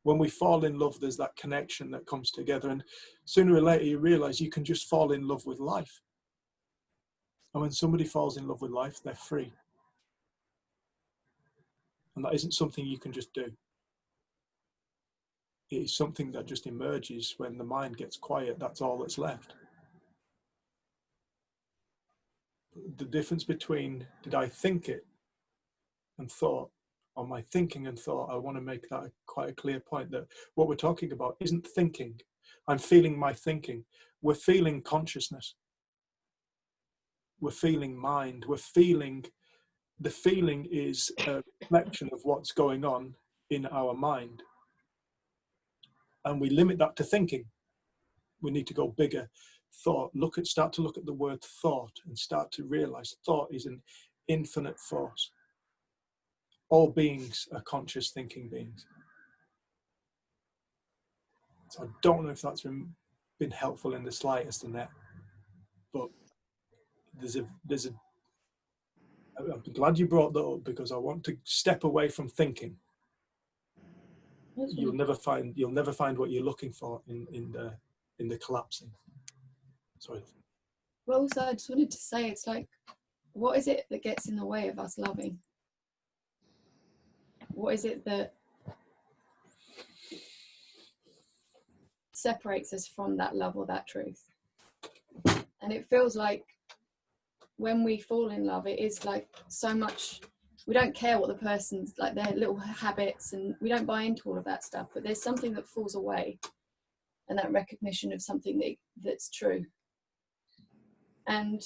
When we fall in love, there's that connection that comes together. And sooner or later, you realize you can just fall in love with life. And when somebody falls in love with life, they're free. And that isn't something you can just do. It is something that just emerges when the mind gets quiet. That's all that's left. The difference between did I think it and thought, or my thinking and thought, I want to make that quite a clear point, that what we're talking about isn't thinking. I'm feeling my thinking. We're feeling consciousness. We're feeling mind. We're feeling, the feeling is a reflection of what's going on in our mind. And we limit that to thinking. We need to go bigger. thought, start to look at the word thought and start to realize thought is an infinite force. All beings are conscious thinking beings. So I don't know if that's been helpful in the slightest in that, but I'm glad you brought that up, because I want to step away from thinking. You'll never find what you're looking for in the collapsing. Sorry. Well, also, I just wanted to say, it's like, what is it that gets in the way of us loving? What is it that separates us from that love or that truth? And it feels like when we fall in love, it is like so much, we don't care what the person's, like their little habits, and we don't buy into all of that stuff, but there's something that falls away, and that recognition of something that's true. And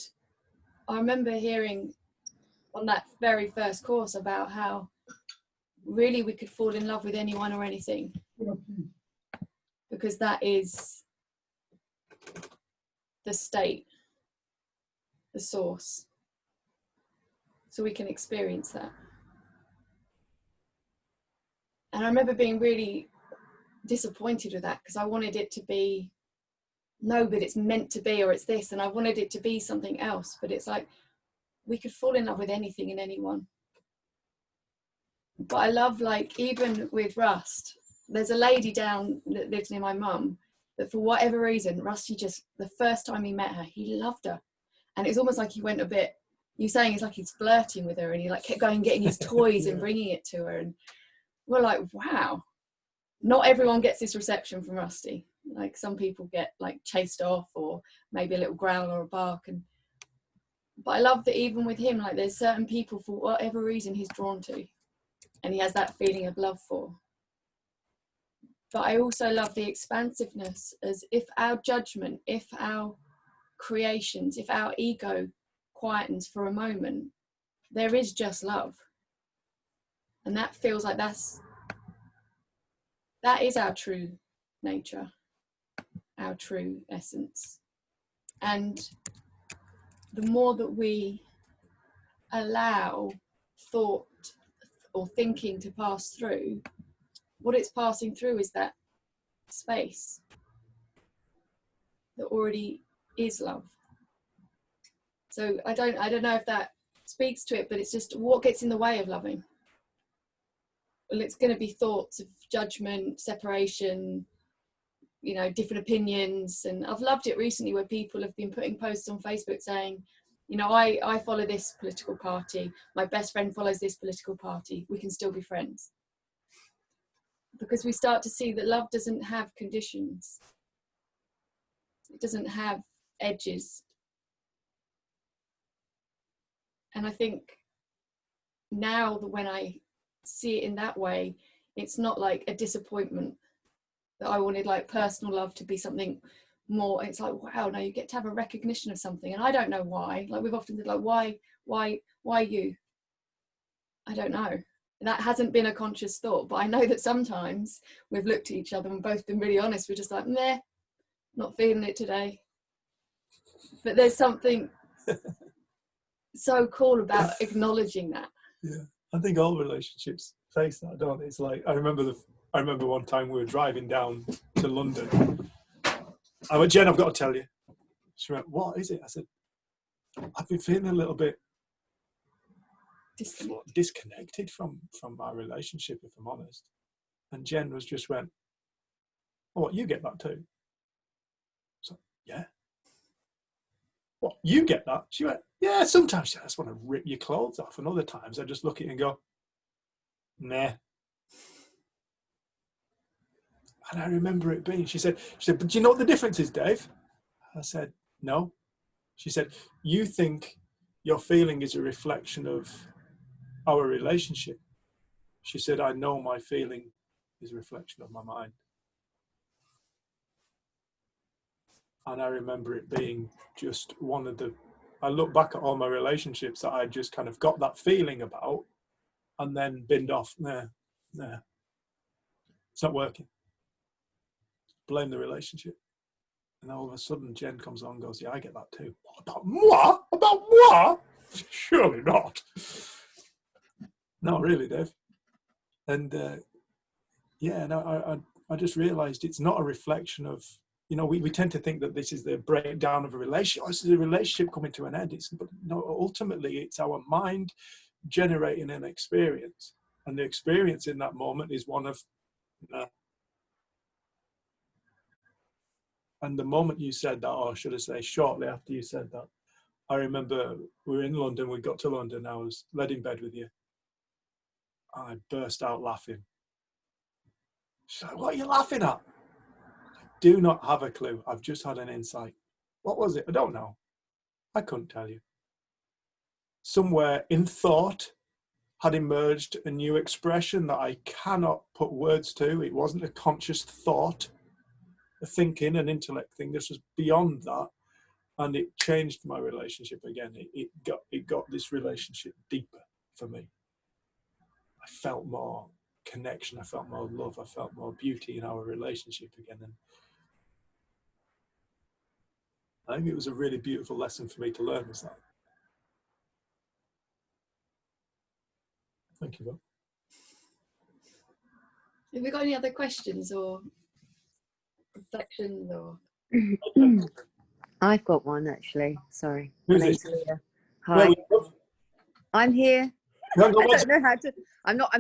I remember hearing on that very first course about how really we could fall in love with anyone or anything, because that is the state, the source. So we can experience that. And I remember being really disappointed with that, because I wanted it to be, no, but it's meant to be, or it's this, and I wanted it to be something else. But it's like, we could fall in love with anything and anyone. But I love, like, even with Rust, there's a lady down that lives near my mum that for whatever reason, Rusty just, the first time he met her, he loved her. And it's almost like he went a bit, you're saying it's like he's flirting with her, and he like kept going getting his toys and bringing it to her. And we're like, wow, not everyone gets this reception from Rusty. Like, some people get like chased off, or maybe a little growl or a bark. But I love that even with him, like, there's certain people for whatever reason he's drawn to, and he has that feeling of love for. But I also love the expansiveness, as if our judgment, if our creations, if our ego quietens for a moment, there is just love. And that feels like that is our true nature, our true essence. And the more that we allow thought or thinking to pass through, what it's passing through is that space that already is love. So I don't know if that speaks to it, but it's just, what gets in the way of loving? Well, it's going to be thoughts of judgment, separation, you know, different opinions. And I've loved it recently where people have been putting posts on Facebook saying, you know, I follow this political party, my best friend follows this political party, we can still be friends. Because we start to see that love doesn't have conditions. It doesn't have edges. And I think now that when I see it in that way, it's not like a disappointment that I wanted like personal love to be something more. It's like, wow, no, you get to have a recognition of something. And I don't know why. Like, we've often said, like, why you? I don't know. That hasn't been a conscious thought, but I know that sometimes we've looked at each other and both been really honest. We're just like, meh, not feeling it today. But there's something so cool about acknowledging that. Yeah, I think all relationships face that, don't they? It's like, I remember one time we were driving down to London. I went, Jen, I've got to tell you. She went, what is it? I said, I've been feeling a little bit disconnected from our relationship, if I'm honest. And Jen just went, oh, what, you get that too? So, yeah. What, you get that? She went, yeah, sometimes I just want to rip your clothes off, and other times I just look at you and go, nah. And I remember it being, she said, but do you know what the difference is, Dave? I said, no. She said, you think your feeling is a reflection of our relationship. She said, I know my feeling is a reflection of my mind. And I remember it being just one of the, I look back at all my relationships that I just kind of got that feeling about and then binned off. Nah, it's not working. Blame the relationship. And all of a sudden, Jen comes on and goes, yeah, I get that too. About moi? About moi? Surely not. No, really, Dave. And yeah, no, I just realized it's not a reflection of, you know, we tend to think that this is the breakdown of a relationship. Oh, this is a relationship coming to an end. But no, ultimately, it's our mind generating an experience. And the experience in that moment is one of, and the moment you said that, or should I say shortly after you said that, I remember we were in London, we got to London, I was led in bed with you. I burst out laughing. She's like, what are you laughing at? Do not have a clue. I've just had an insight. What was it? I don't know. I couldn't tell you. Somewhere in thought had emerged a new expression that I cannot put words to. It wasn't a conscious thought, a thinking, an intellect thing. This was beyond that. And it changed my relationship again. It got this relationship deeper for me. I felt more connection. I felt more love. I felt more beauty in our relationship again. And I think it was a really beautiful lesson for me to learn, was that. Thank you, Bob. Have we got any other questions or reflections or? I've got one actually. Sorry. Who's My name's this? Leah. Where Hi. we go? I'm here. You haven't got I one don't know how to.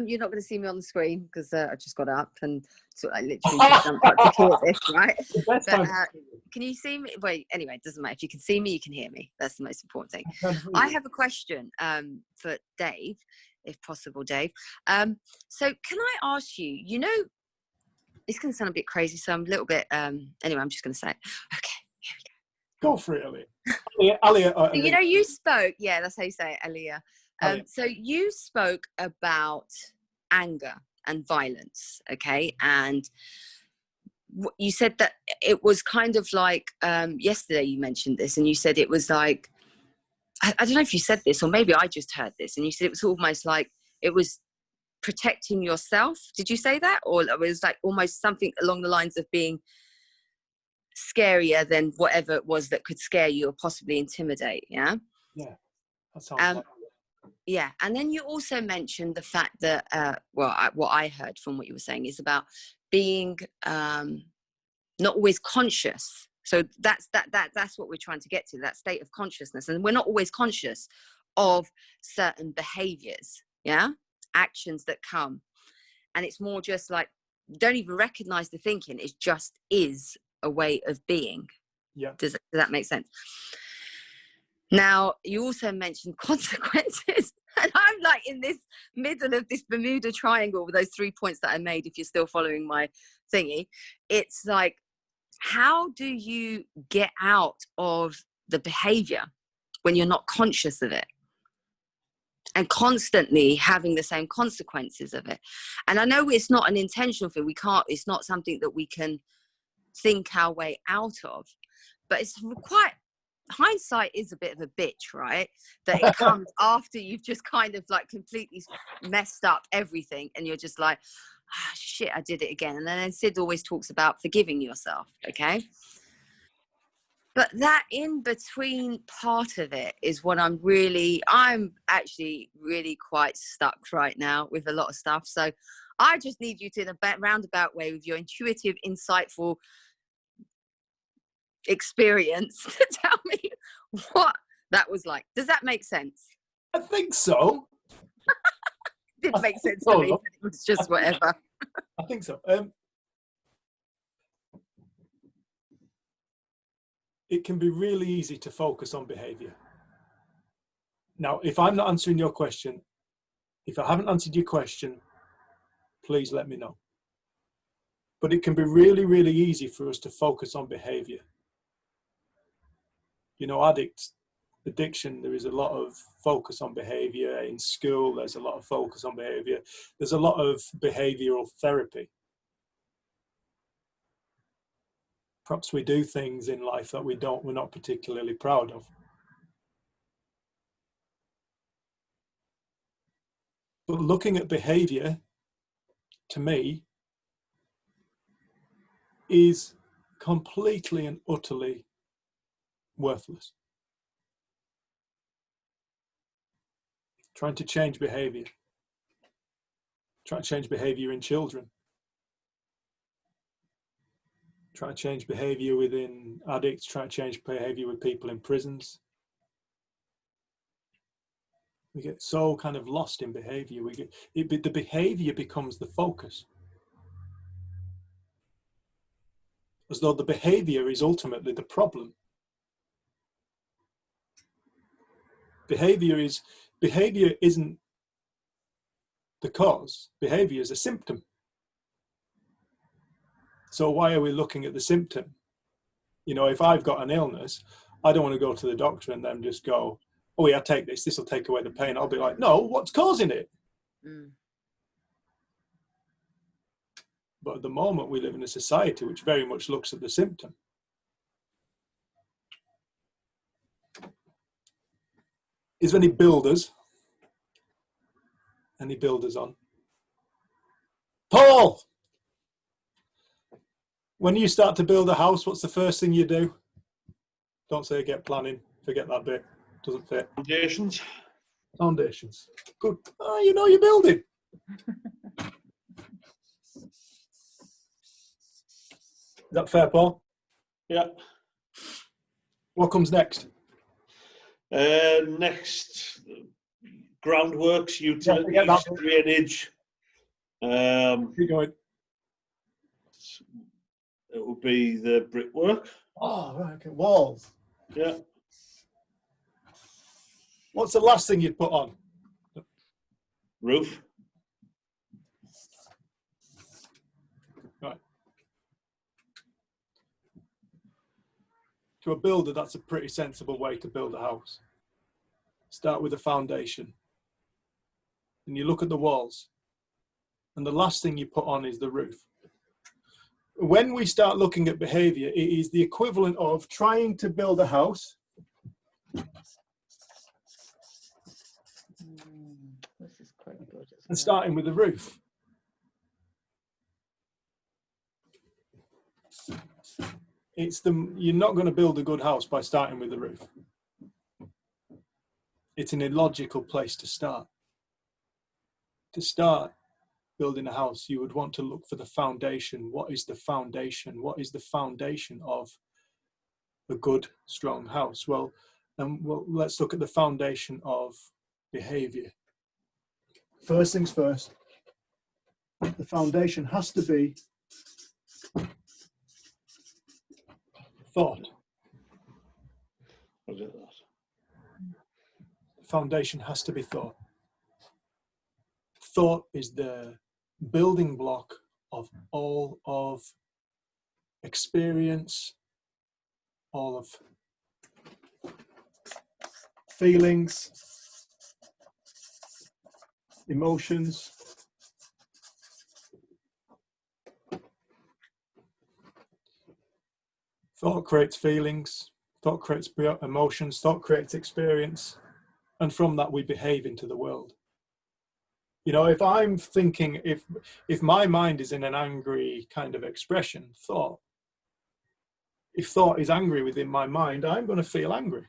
You're not going to see me on the screen because I just got up and sort of literally just jumped up to hear this, right? the best But time. can you see me? Wait. Anyway, it doesn't matter. If you can see me, you can hear me. That's the most important thing. I can't hear I you. have a question for Dave, if possible, Dave. So can I ask you? You know, it's going to sound a bit crazy, so I'm a little bit. Anyway, I'm just going to say, it. Okay. Go for it, Elliot. Elliot, So, you know, you spoke. Yeah, that's how you say it, Aliyah. Elliot. So you spoke about anger and violence, okay? And you said that it was kind of like yesterday you mentioned this, and you said it was like, I don't know if you said this or maybe I just heard this, and you said it was almost like it was protecting yourself. Did you say that? Or it was like almost something along the lines of being scarier than whatever it was that could scare you or possibly intimidate, yeah? Yeah, that sounds like Yeah, and then you also mentioned the fact that, what I heard from what you were saying is about being not always conscious. So that's what we're trying to get to, that state of consciousness. And we're not always conscious of certain behaviors, yeah, actions that come. And it's more just like, don't even recognize the thinking. It just is a way of being. Yeah. Does that make sense? Now, you also mentioned consequences. And I'm like in this middle of this Bermuda Triangle with those 3 points that I made, if you're still following my thingy. It's like, how do you get out of the behavior when you're not conscious of it? And constantly having the same consequences of it. And I know it's not an intentional thing. It's not something that we can think our way out of. But it's quite, hindsight is a bit of a bitch, right? That it comes after you've just kind of like completely messed up everything. And you're just like, ah, shit, I did it again. And then Sid always talks about forgiving yourself, okay? But that in between part of it is what I'm actually really quite stuck right now with a lot of stuff. So I just need you to, in a roundabout way, with your intuitive, insightful experience, to tell me what that was like. Does that make sense? I think so. It didn't make sense to me, but it was just whatever. I think so. It can be really easy to focus on behavior. Now, if I'm not answering your question, if I haven't answered your question, please let me know. But it can be really, really easy for us to focus on behavior. You know, addiction, there is a lot of focus on behavior. In school, there's a lot of focus on behavior. There's a lot of behavioral therapy. Perhaps we do things in life that we're not particularly proud of. But looking at behavior, to me, is completely and utterly worthless. Trying to change behavior. Trying to change behavior in children. Trying to change behavior within addicts. Trying to change behavior with people in prisons. We get so kind of lost in behavior. The behavior becomes the focus. As though the behavior is ultimately the problem. Behavior isn't the cause. Behavior is a symptom. So why are we looking at the symptom? You know, if I've got an illness, I don't want to go to the doctor and then just go, oh yeah, take this, this will take away the pain. I'll be like, no, what's causing it? Mm. But at the moment we live in a society which very much looks at the symptom. Is there any builders? Any builders on? Paul! When you start to build a house, what's the first thing you do? Don't say get planning. Forget that bit. Doesn't fit. Foundations. Foundations. Good. Oh, you know you're building. Is that fair, Paul? Yeah. What comes next? Next, groundworks, utilities, forget that. drainage. Keep going. It will be the brickwork. Oh, right, okay. Walls. Yeah. What's the last thing you'd put on? Roof. Right. To a builder, that's a pretty sensible way to build a house. Start with a foundation. And you look at the walls. And the last thing you put on is the roof. When we start looking at behavior, it is the equivalent of trying to build a house. This is quite good. And starting with the roof. You're not going to build a good house by starting with the roof. It's an illogical place to start. To start building a house, you would want to look for the foundation. What is the foundation? What is the foundation of a good, strong house? Well, let's look at the foundation of behavior. First things first, the foundation has to be thought. I'll do that. The foundation has to be thought. Thought is the building block of all of experience, all of feelings, emotions. Thought creates feelings, thought creates emotions, thought creates experience, and from that we behave into the world. You know, if I'm thinking, if my mind is in an angry kind of expression, thought, if thought is angry within my mind, I'm going to feel angry.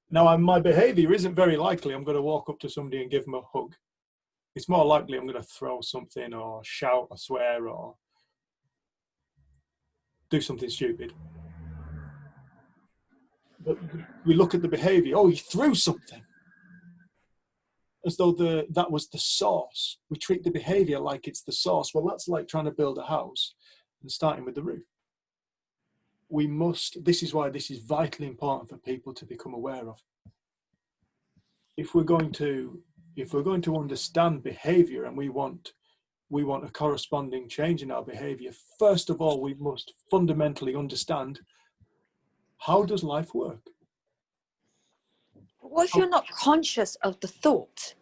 Now, my behavior isn't very likely I'm going to walk up to somebody and give them a hug. It's more likely I'm going to throw something or shout or swear or do something stupid. But we look at the behavior, oh, he threw something. As though that was the source. We treat the behavior like it's the source. Well, that's like trying to build a house and starting with the roof. This is why this is vitally important for people to become aware of. If we're going to understand behavior and we want a corresponding change in our behavior, first of all, we must fundamentally understand, how does life work? What if you're not conscious of the thought?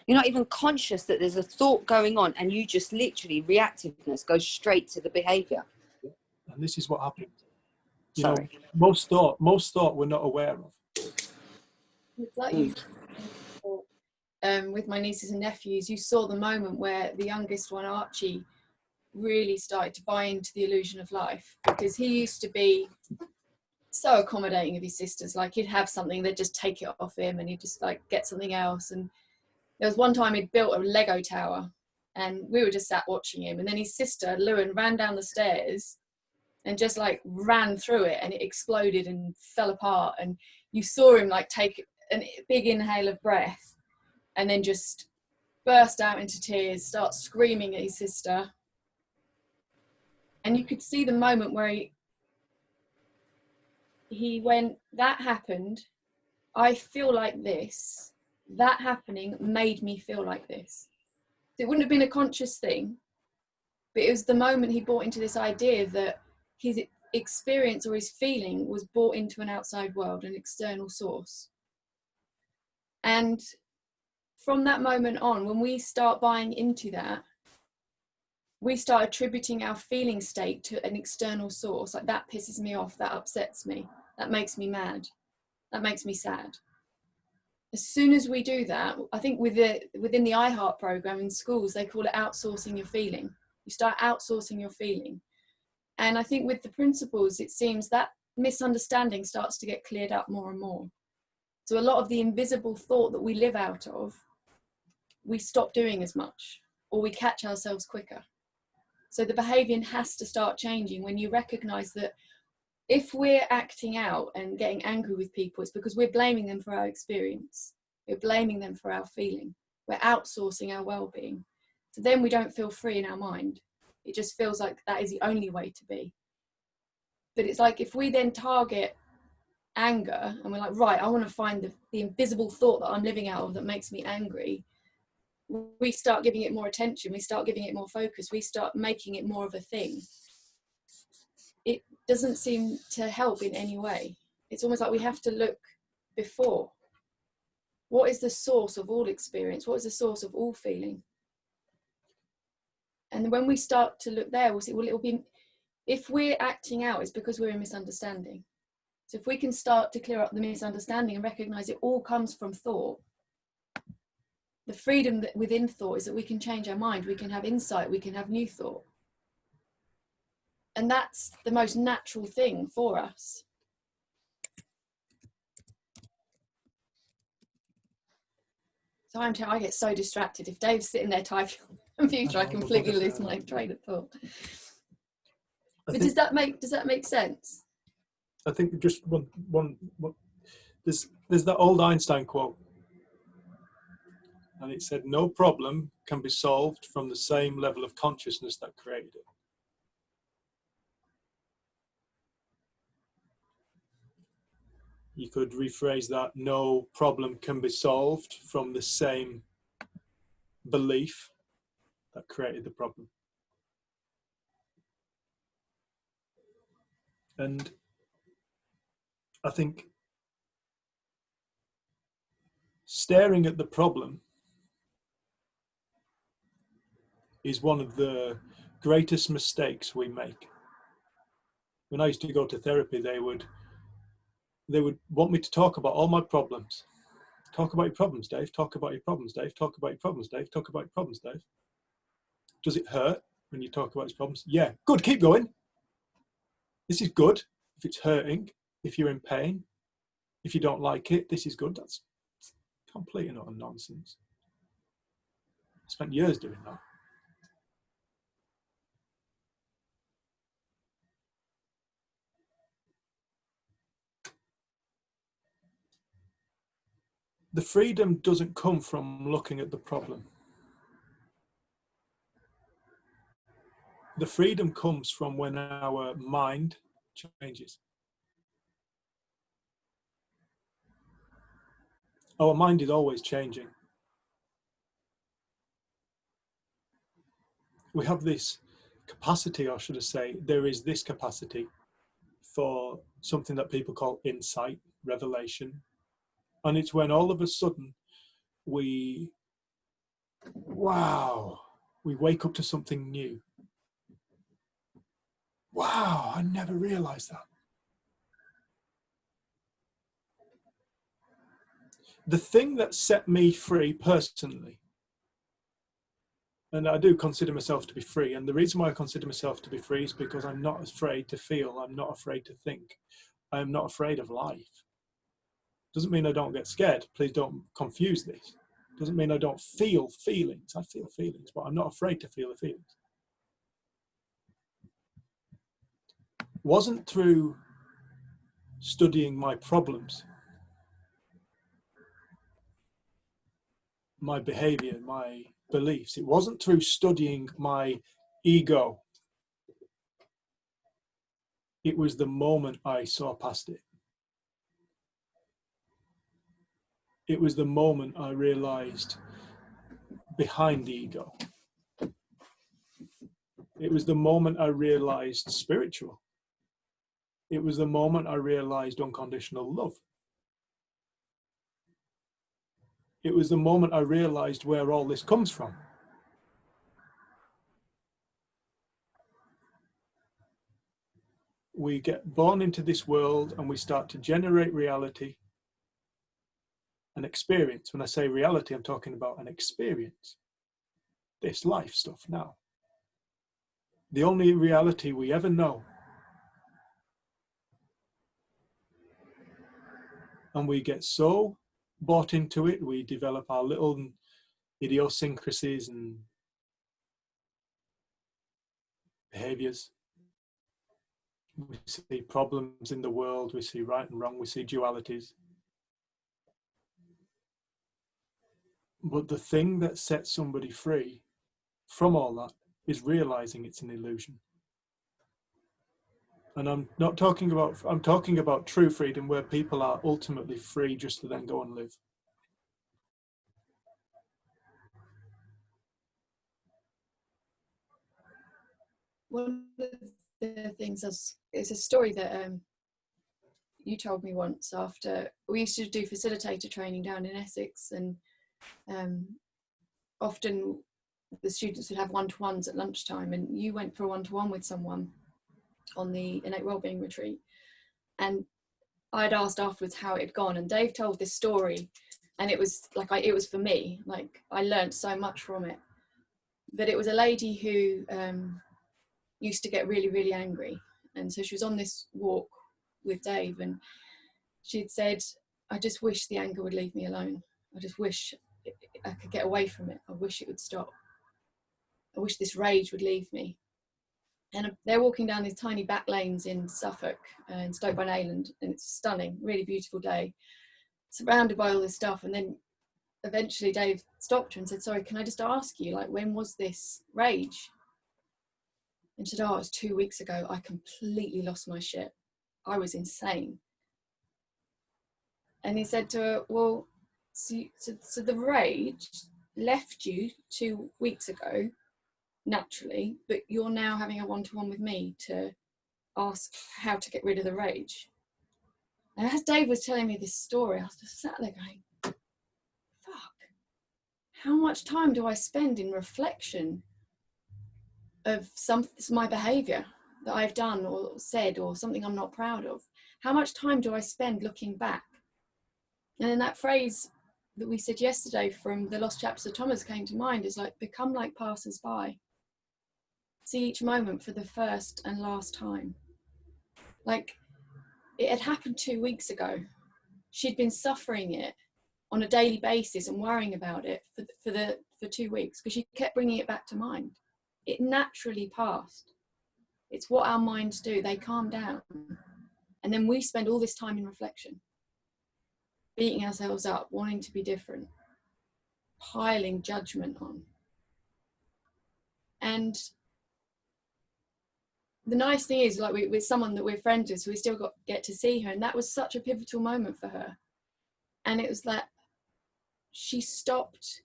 You're not even conscious that there's a thought going on and you just literally, reactiveness goes straight to the behavior. And this is what happens. You Sorry. know, most thought we're not aware of. It's like you, with my nieces and nephews, you saw the moment where the youngest one, Archie, really started to buy into the illusion of life, because he used to be so accommodating of his sisters. Like, he'd have something, they'd just take it off him, and he'd just like get something else. And there was one time he'd built a Lego tower, and we were just sat watching him, and then his sister Lewin ran down the stairs and just like ran through it, and it exploded and fell apart, and you saw him like take a big inhale of breath and then just burst out into tears, start screaming at his sister. And you could see the moment where he went, that happened, I feel like this, that happening made me feel like this. It wouldn't have been a conscious thing, but it was the moment he bought into this idea that his experience or his feeling was brought into an outside world, an external source. And from that moment on, when we start buying into that, we start attributing our feeling state to an external source. Like, that pisses me off, that upsets me, that makes me mad, that makes me sad. As soon as we do that, I think within the iHeart program in schools, they call it outsourcing your feeling. You start outsourcing your feeling. And I think with the principles, it seems that misunderstanding starts to get cleared up more and more. So a lot of the invisible thought that we live out of, we stop doing as much, or we catch ourselves quicker. So the behavior has to start changing when you recognize that if we're acting out and getting angry with people, it's because we're blaming them for our experience. We're blaming them for our feeling. We're outsourcing our well-being. So then we don't feel free in our mind. It just feels like that is the only way to be. But it's like, if we then target anger and we're like, right, I want to find the invisible thought that I'm living out of that makes me angry, we start giving it more attention, we start giving it more focus, we start making it more of a thing. It doesn't seem to help in any way. It's almost like we have to look before. What is the source of all experience? What is the source of all feeling? And when we start to look there, we'll see, well, it'll be, if we're acting out, it's because we're in misunderstanding. So if we can start to clear up the misunderstanding and recognize it all comes from thought, the freedom that within thought is that we can change our mind, we can have insight, we can have new thought. And that's the most natural thing for us. So I get so distracted. If Dave's sitting there typing on the computer, I completely lose my train of thought. But does that make sense? I think just one there's that old Einstein quote, and it said, no problem can be solved from the same level of consciousness that created it. You could rephrase that, no problem can be solved from the same belief that created the problem. And I think staring at the problem is one of the greatest mistakes we make. When I used to go to therapy, they would want me to talk about all my problems. Talk about your problems, Dave. Talk about your problems, Dave. Talk about your problems, Dave. Talk about your problems, Dave. Does it hurt when you talk about his problems? Yeah. Good. Keep going. This is good. If it's hurting, if you're in pain, if you don't like it, this is good. That's complete and utter nonsense. I spent years doing that. The freedom doesn't come from looking at the problem. The freedom comes from when our mind changes. Our mind is always changing. We have this capacity, or should I say, there is this capacity for something that people call insight, revelation. And it's when all of a sudden we wake up to something new. Wow, I never realized that. The thing that set me free personally, And I do consider myself to be free. And the reason why I consider myself to be free is because I'm not afraid to feel. I'm not afraid to think. I'm not afraid of life. Doesn't mean I don't get scared. Please don't confuse this. Doesn't mean I don't feel feelings. I feel feelings, but I'm not afraid to feel the feelings. It wasn't through studying my problems, my behavior, my beliefs. It wasn't through studying my ego. It was the moment I saw past it. It was the moment I realized behind the ego. It was the moment I realized spiritual. It was the moment I realized unconditional love. It was the moment I realized where all this comes from. We get born into this world and we start to generate reality, an experience. When I say reality, I'm talking about an experience. This life stuff now. The only reality we ever know. And we get so bought into it, we develop our little idiosyncrasies and behaviors. We see problems in the world, we see right and wrong, we see dualities. But the thing that sets somebody free from all that is realizing it's an illusion. And I'm talking about true freedom, where people are ultimately free just to then go and live. One of the things is a story that you told me once. After we used to do facilitator training down in Essex, and often the students would have one-to-ones at lunchtime, and you went for a one-to-one with someone on the innate wellbeing retreat, and I'd asked afterwards how it had gone, and Dave told this story, and it was like it was for me, like I learned so much from it. But it was a lady who used to get really, really angry, and so she was on this walk with Dave, and she'd said, I just wish the anger would leave me alone. I just wish I could get away from it. I wish it would stop. I wish this rage would leave me. And they're walking down these tiny back lanes in Suffolk, in Stoke-by-Nayland, and it's a stunning, really beautiful day, surrounded by all this stuff. And then eventually Dave stopped her and said, sorry, can I just ask you, like, when was this rage? And she said, oh, it was 2 weeks ago. I completely lost my shit. I was insane. And he said to her, well, so the rage left you 2 weeks ago, naturally, but you're now having a one-to-one with me to ask how to get rid of the rage. And as Dave was telling me this story, I was just sat there going, fuck, how much time do I spend in reflection of my behavior that I've done or said, or something I'm not proud of? How much time do I spend looking back? And then that phrase that we said yesterday from the Lost Chapters of Thomas came to mind, is like, become like passers-by. See each moment for the first and last time. Like, it had happened 2 weeks ago. She'd been suffering it on a daily basis and worrying about it for 2 weeks, because she kept bringing it back to mind. It naturally passed. It's what our minds do. They calm down. And then we spend all this time in reflection, beating ourselves up, wanting to be different, piling judgment on. And the nice thing is, like, with someone that we're friends with, so we still get to see her, and that was such a pivotal moment for her. And it was that she stopped,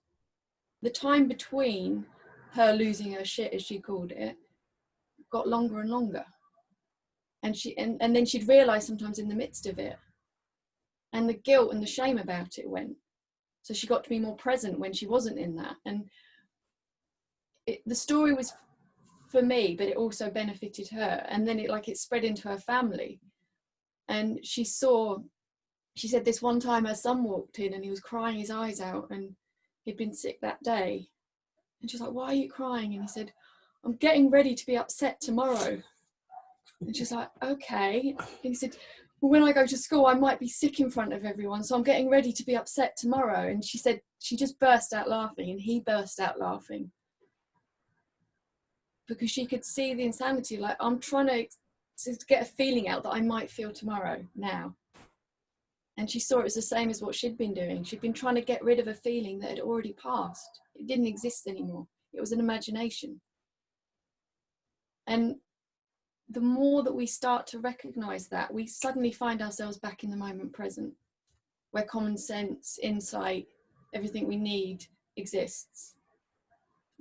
the time between her losing her shit, as she called it, got longer and longer. And and then she'd realise sometimes in the midst of it, and the guilt and the shame about it went. So she got to be more present when she wasn't in that. And the story was for me, but it also benefited her. And then it spread into her family. And she said this one time her son walked in and he was crying his eyes out, and he'd been sick that day. And she's like, why are you crying? And he said, I'm getting ready to be upset tomorrow. And she's like, okay. And he said, well, when I go to school, I might be sick in front of everyone, so I'm getting ready to be upset tomorrow. And she said, she just burst out laughing, and he burst out laughing. Because she could see the insanity, like, I'm trying to get a feeling out that I might feel tomorrow now. And she saw it as the same as what she'd been doing. She'd been trying to get rid of a feeling that had already passed. It didn't exist anymore. It was an imagination. And the more that we start to recognize that, we suddenly find ourselves back in the moment present, where common sense, insight, everything we need exists.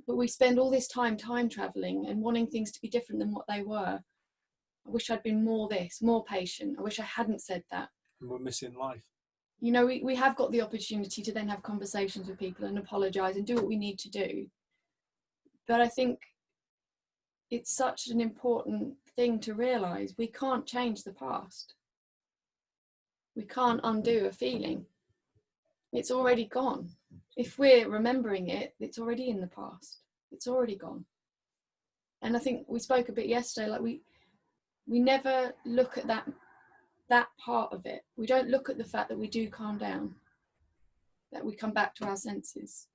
But we spend all this time traveling and wanting things to be different than what they were. I wish I'd been more this, more patient. I wish I hadn't said that. And we're missing life. You know, we have got the opportunity to then have conversations with people and apologise and do what we need to do. But I think it's such an important thing to realise we can't change the past. We can't undo a feeling. It's already gone. If we're remembering it, it's already in the past. It's already gone. And I think we spoke a bit yesterday, like we never look at that part of it. We don't look at the fact that we do calm down, that we come back to our senses.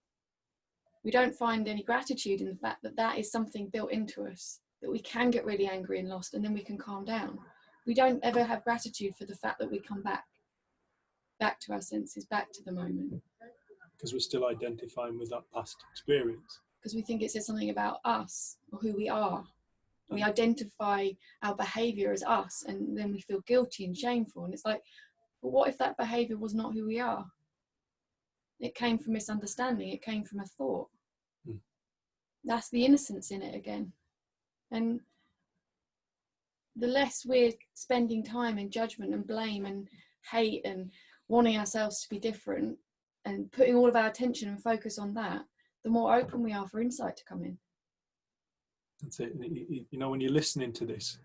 We don't find any gratitude in the fact that that is something built into us, that we can get really angry and lost and then we can calm down. We don't ever have gratitude for the fact that we come back to our senses, back to the moment. Because we're still identifying with that past experience. Because we think it says something about us or who we are. We identify our behaviour as us, and then we feel guilty and shameful. And it's like, but what if that behaviour was not who we are? It came from misunderstanding. It came from a thought. That's the innocence in it again. And the less we're spending time in judgment and blame and hate and wanting ourselves to be different and putting all of our attention and focus on that, the more open we are for insight to come in. That's it. You know, when you're listening to this,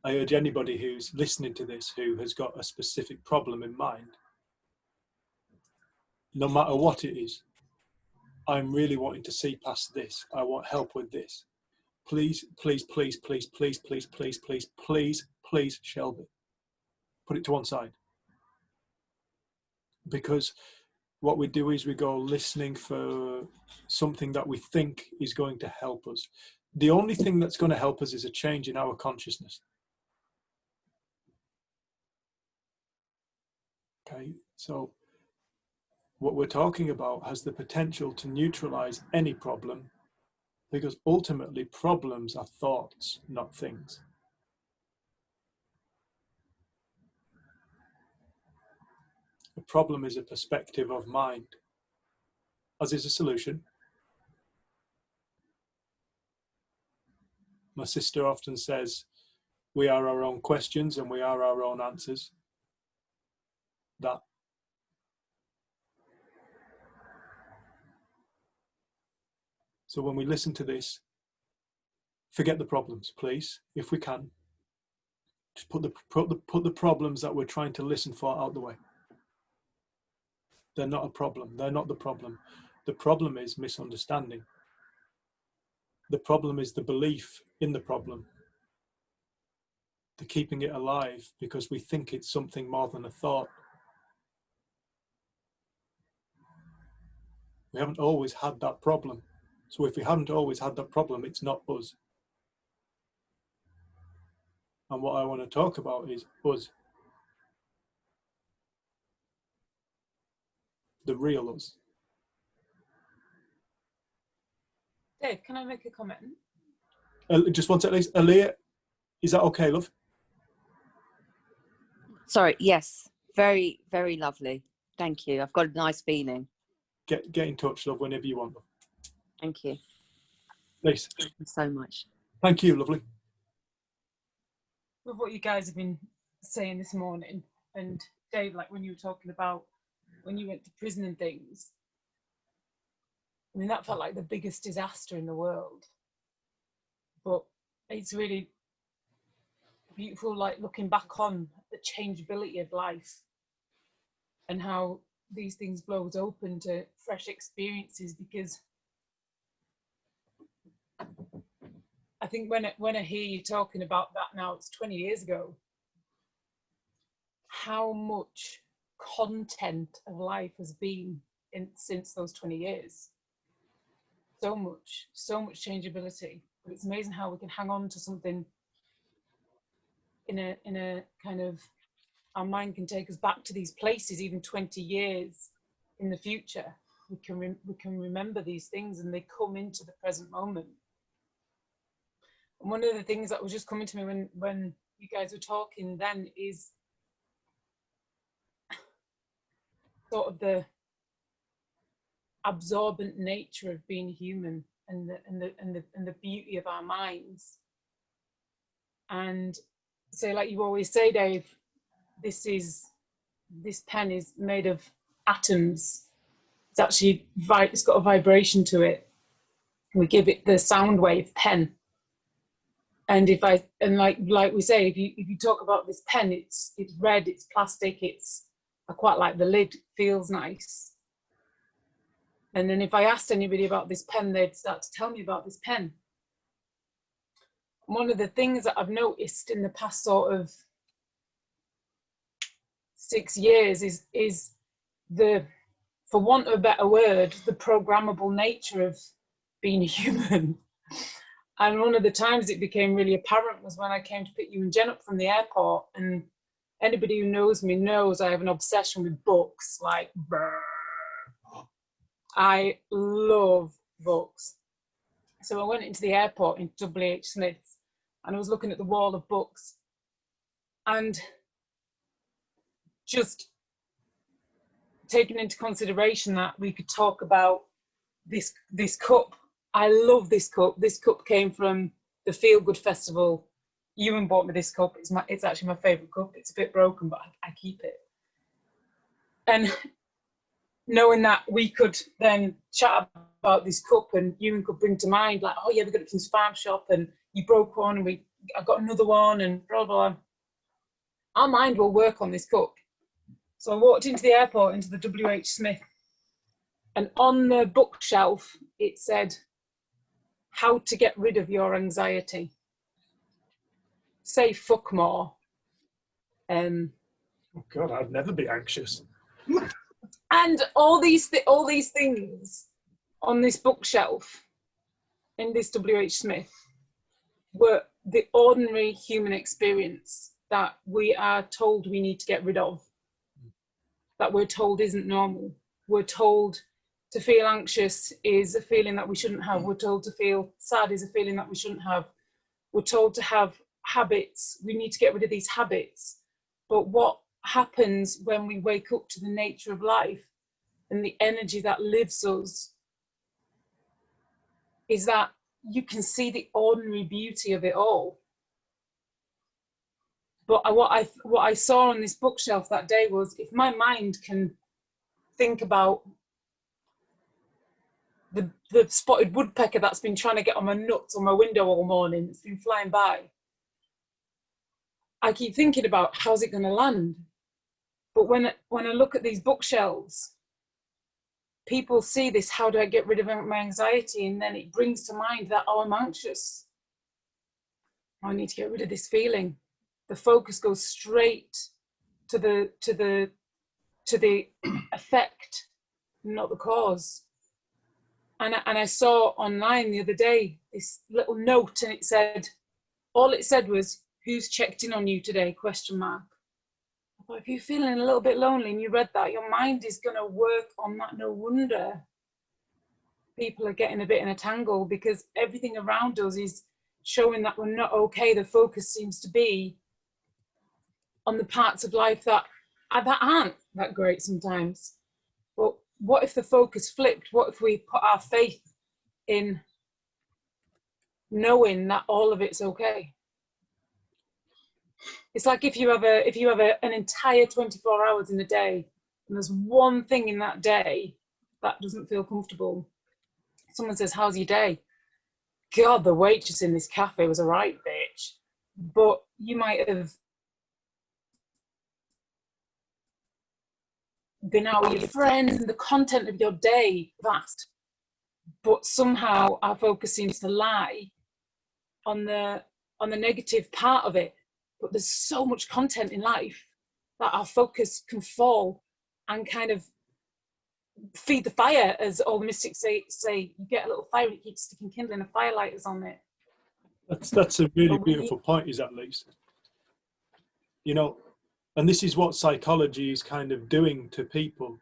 I urge anybody who's listening to this who has got a specific problem in mind, no matter what it is, I'm really wanting to see past this. I want help with this. Please, please, please, please, please, please, please, please, please, please, Shelby, put it to one side. Because what we do is we go listening for something that we think is going to help us. The only thing that's going to help us is a change in our consciousness. Okay, so what we're talking about has the potential to neutralize any problem, because ultimately problems are thoughts, not things. A problem is a perspective of mind, as is a solution. My sister often says, we are our own questions and we are our own answers. That. So when we listen to this, forget the problems, please, if we can. Just put the problems that we're trying to listen for out the way. They're not a problem. They're not the problem. The problem is misunderstanding. The problem is the belief in the problem. The keeping it alive because we think it's something more than a thought. We haven't always had that problem. So if we haven't always had that problem, it's not us. And what I want to talk about is us. The real us. Dave, can I make a comment? Just one second, Aaliyah, is that okay, love? Sorry, yes. Very, very lovely. Thank you. I've got a nice feeling. Get in touch, love, whenever you want. Love. Thank you. Please. Thank you so much. Thank you, lovely. With what you guys have been saying this morning, and Dave, like when you were talking about when you went to prison and things, I mean, that felt like the biggest disaster in the world. But it's really beautiful, like looking back on the changeability of life and how these things blows open to fresh experiences, because I think when I hear you talking about that now, it's 20 years ago, how much content of life has been since those 20 years. So much changeability. But it's amazing how we can hang on to something in a kind of, our mind can take us back to these places even 20 years in the future. We can remember these things, and they come into the present moment. And one of the things that was just coming to me when you guys were talking then is sort of the absorbent nature of being human, and the beauty of our minds. And so, like you always say, Dave, this pen is made of atoms. It's actually it's got a vibration to it. We give it the sound wave pen. And like we say, if you talk about this pen, it's red, it's plastic, I quite like the lid, it feels nice. And then if I asked anybody about this pen, they'd start to tell me about this pen. One of the things that I've noticed in the past sort of 6 years is the, for want of a better word, the programmable nature of being a human. And one of the times it became really apparent was when I came to pick you and Jen up from the airport. And anybody who knows me knows I have an obsession with books, like, brr. I love books. So I went into the airport in WH Smith's, and I was looking at the wall of books, and just taking into consideration that we could talk about this cup. I love this cup. This cup came from the Feel Good Festival. Ewan bought me this cup. It's actually my favourite cup. It's a bit broken, but I keep it. And knowing that we could then chat about this cup, and Ewan could bring to mind, like, oh yeah, we got it from this farm shop, and you broke one, and I got another one, and blah, blah, blah. Our mind will work on this cup. So I walked into the airport, into the WH Smith, and on the bookshelf, it said, how to get rid of your anxiety. Say fuck more. Oh God, I'd never be anxious. And all these things on this bookshelf in this WH Smith were the ordinary human experience that we are told we need to get rid of, that we're told isn't normal. We're told to feel anxious is a feeling that we shouldn't have. We're told to feel sad is a feeling that we shouldn't have. We're told to have habits. We need to get rid of these habits. But what happens when we wake up to the nature of life and the energy that lives us is that you can see the ordinary beauty of it all. But what I saw on this bookshelf that day was, if my mind can think about the spotted woodpecker that's been trying to get on my nuts on my window all morning, it's been flying by, I keep thinking about how's it going to land. But when I look at these bookshelves, people see this, how do I get rid of my anxiety? And then it brings to mind that, oh, I'm anxious. I need to get rid of this feeling. The focus goes straight to the effect, not the cause. And I saw online the other day this little note, and all it said was, who's checked in on you today, ? I thought, if you're feeling a little bit lonely and you read that, your mind is going to work on that. No wonder people are getting a bit in a tangle, because everything around us is showing that we're not okay. The focus seems to be on the parts of life that aren't that great sometimes. But what if the focus flipped? What if we put our faith in knowing that all of it's okay? It's like if you have an entire 24 hours in a day, and there's one thing in that day that doesn't feel comfortable. Someone says, how's your day? God, the waitress in this cafe was a right bitch. But you might have been out with your friends, and the content of your day vast. But somehow our focus seems to lie on the negative part of it, but there's so much content in life that our focus can fall and kind of feed the fire, as all the mystics say you get a little fire and it keeps sticking kindling, a firelight is on it. That's a really beautiful point, is that, Lisa? You know, and this is what psychology is kind of doing to people.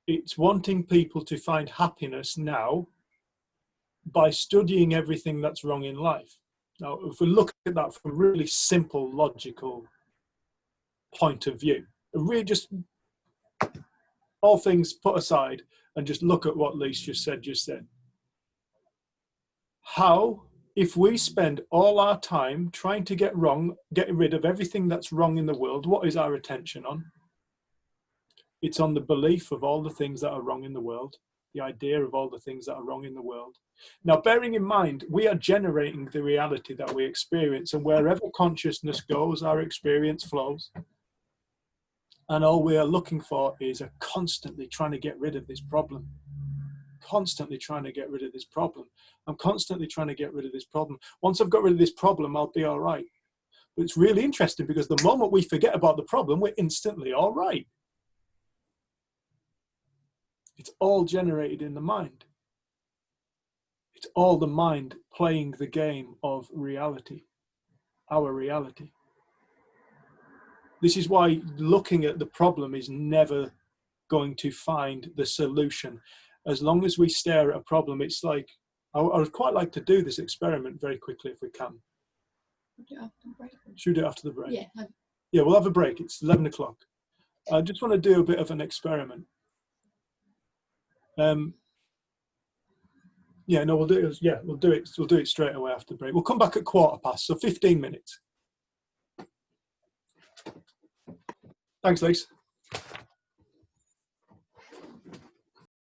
It's wanting people to find happiness now by studying everything that's wrong in life. Now, if we look at that from a really simple, logical point of view, really just all things put aside and just look at what Lisa just said. How, if we spend all our time trying to get rid of everything that's wrong in the world, what is our attention on? It's on the belief of all the things that are wrong in the world, the idea of all the things that are wrong in the world. Now, bearing in mind, we are generating the reality that we experience, and wherever consciousness goes, our experience flows. And all we are looking for is a constantly trying to get rid of this problem. Constantly trying to get rid of this problem. I'm constantly trying to get rid of this problem. Once I've got rid of this problem, I'll be all right. But it's really interesting because the moment we forget about the problem, we're instantly all right. It's all generated in the mind. It's all the mind playing the game of reality, our reality. This is why looking at the problem is never going to find the solution. As long as we stare at a problem, it's like, I would quite like to do this experiment very quickly if we can. Should we do it after the break? Yeah. Yeah, we'll have a break. It's 11 o'clock. I just want to do a bit of an experiment. Yeah, no, we'll do it. Yeah, we'll do it. We'll do it straight away after the break. We'll come back at 15:15, so 15 minutes. Thanks, Lise.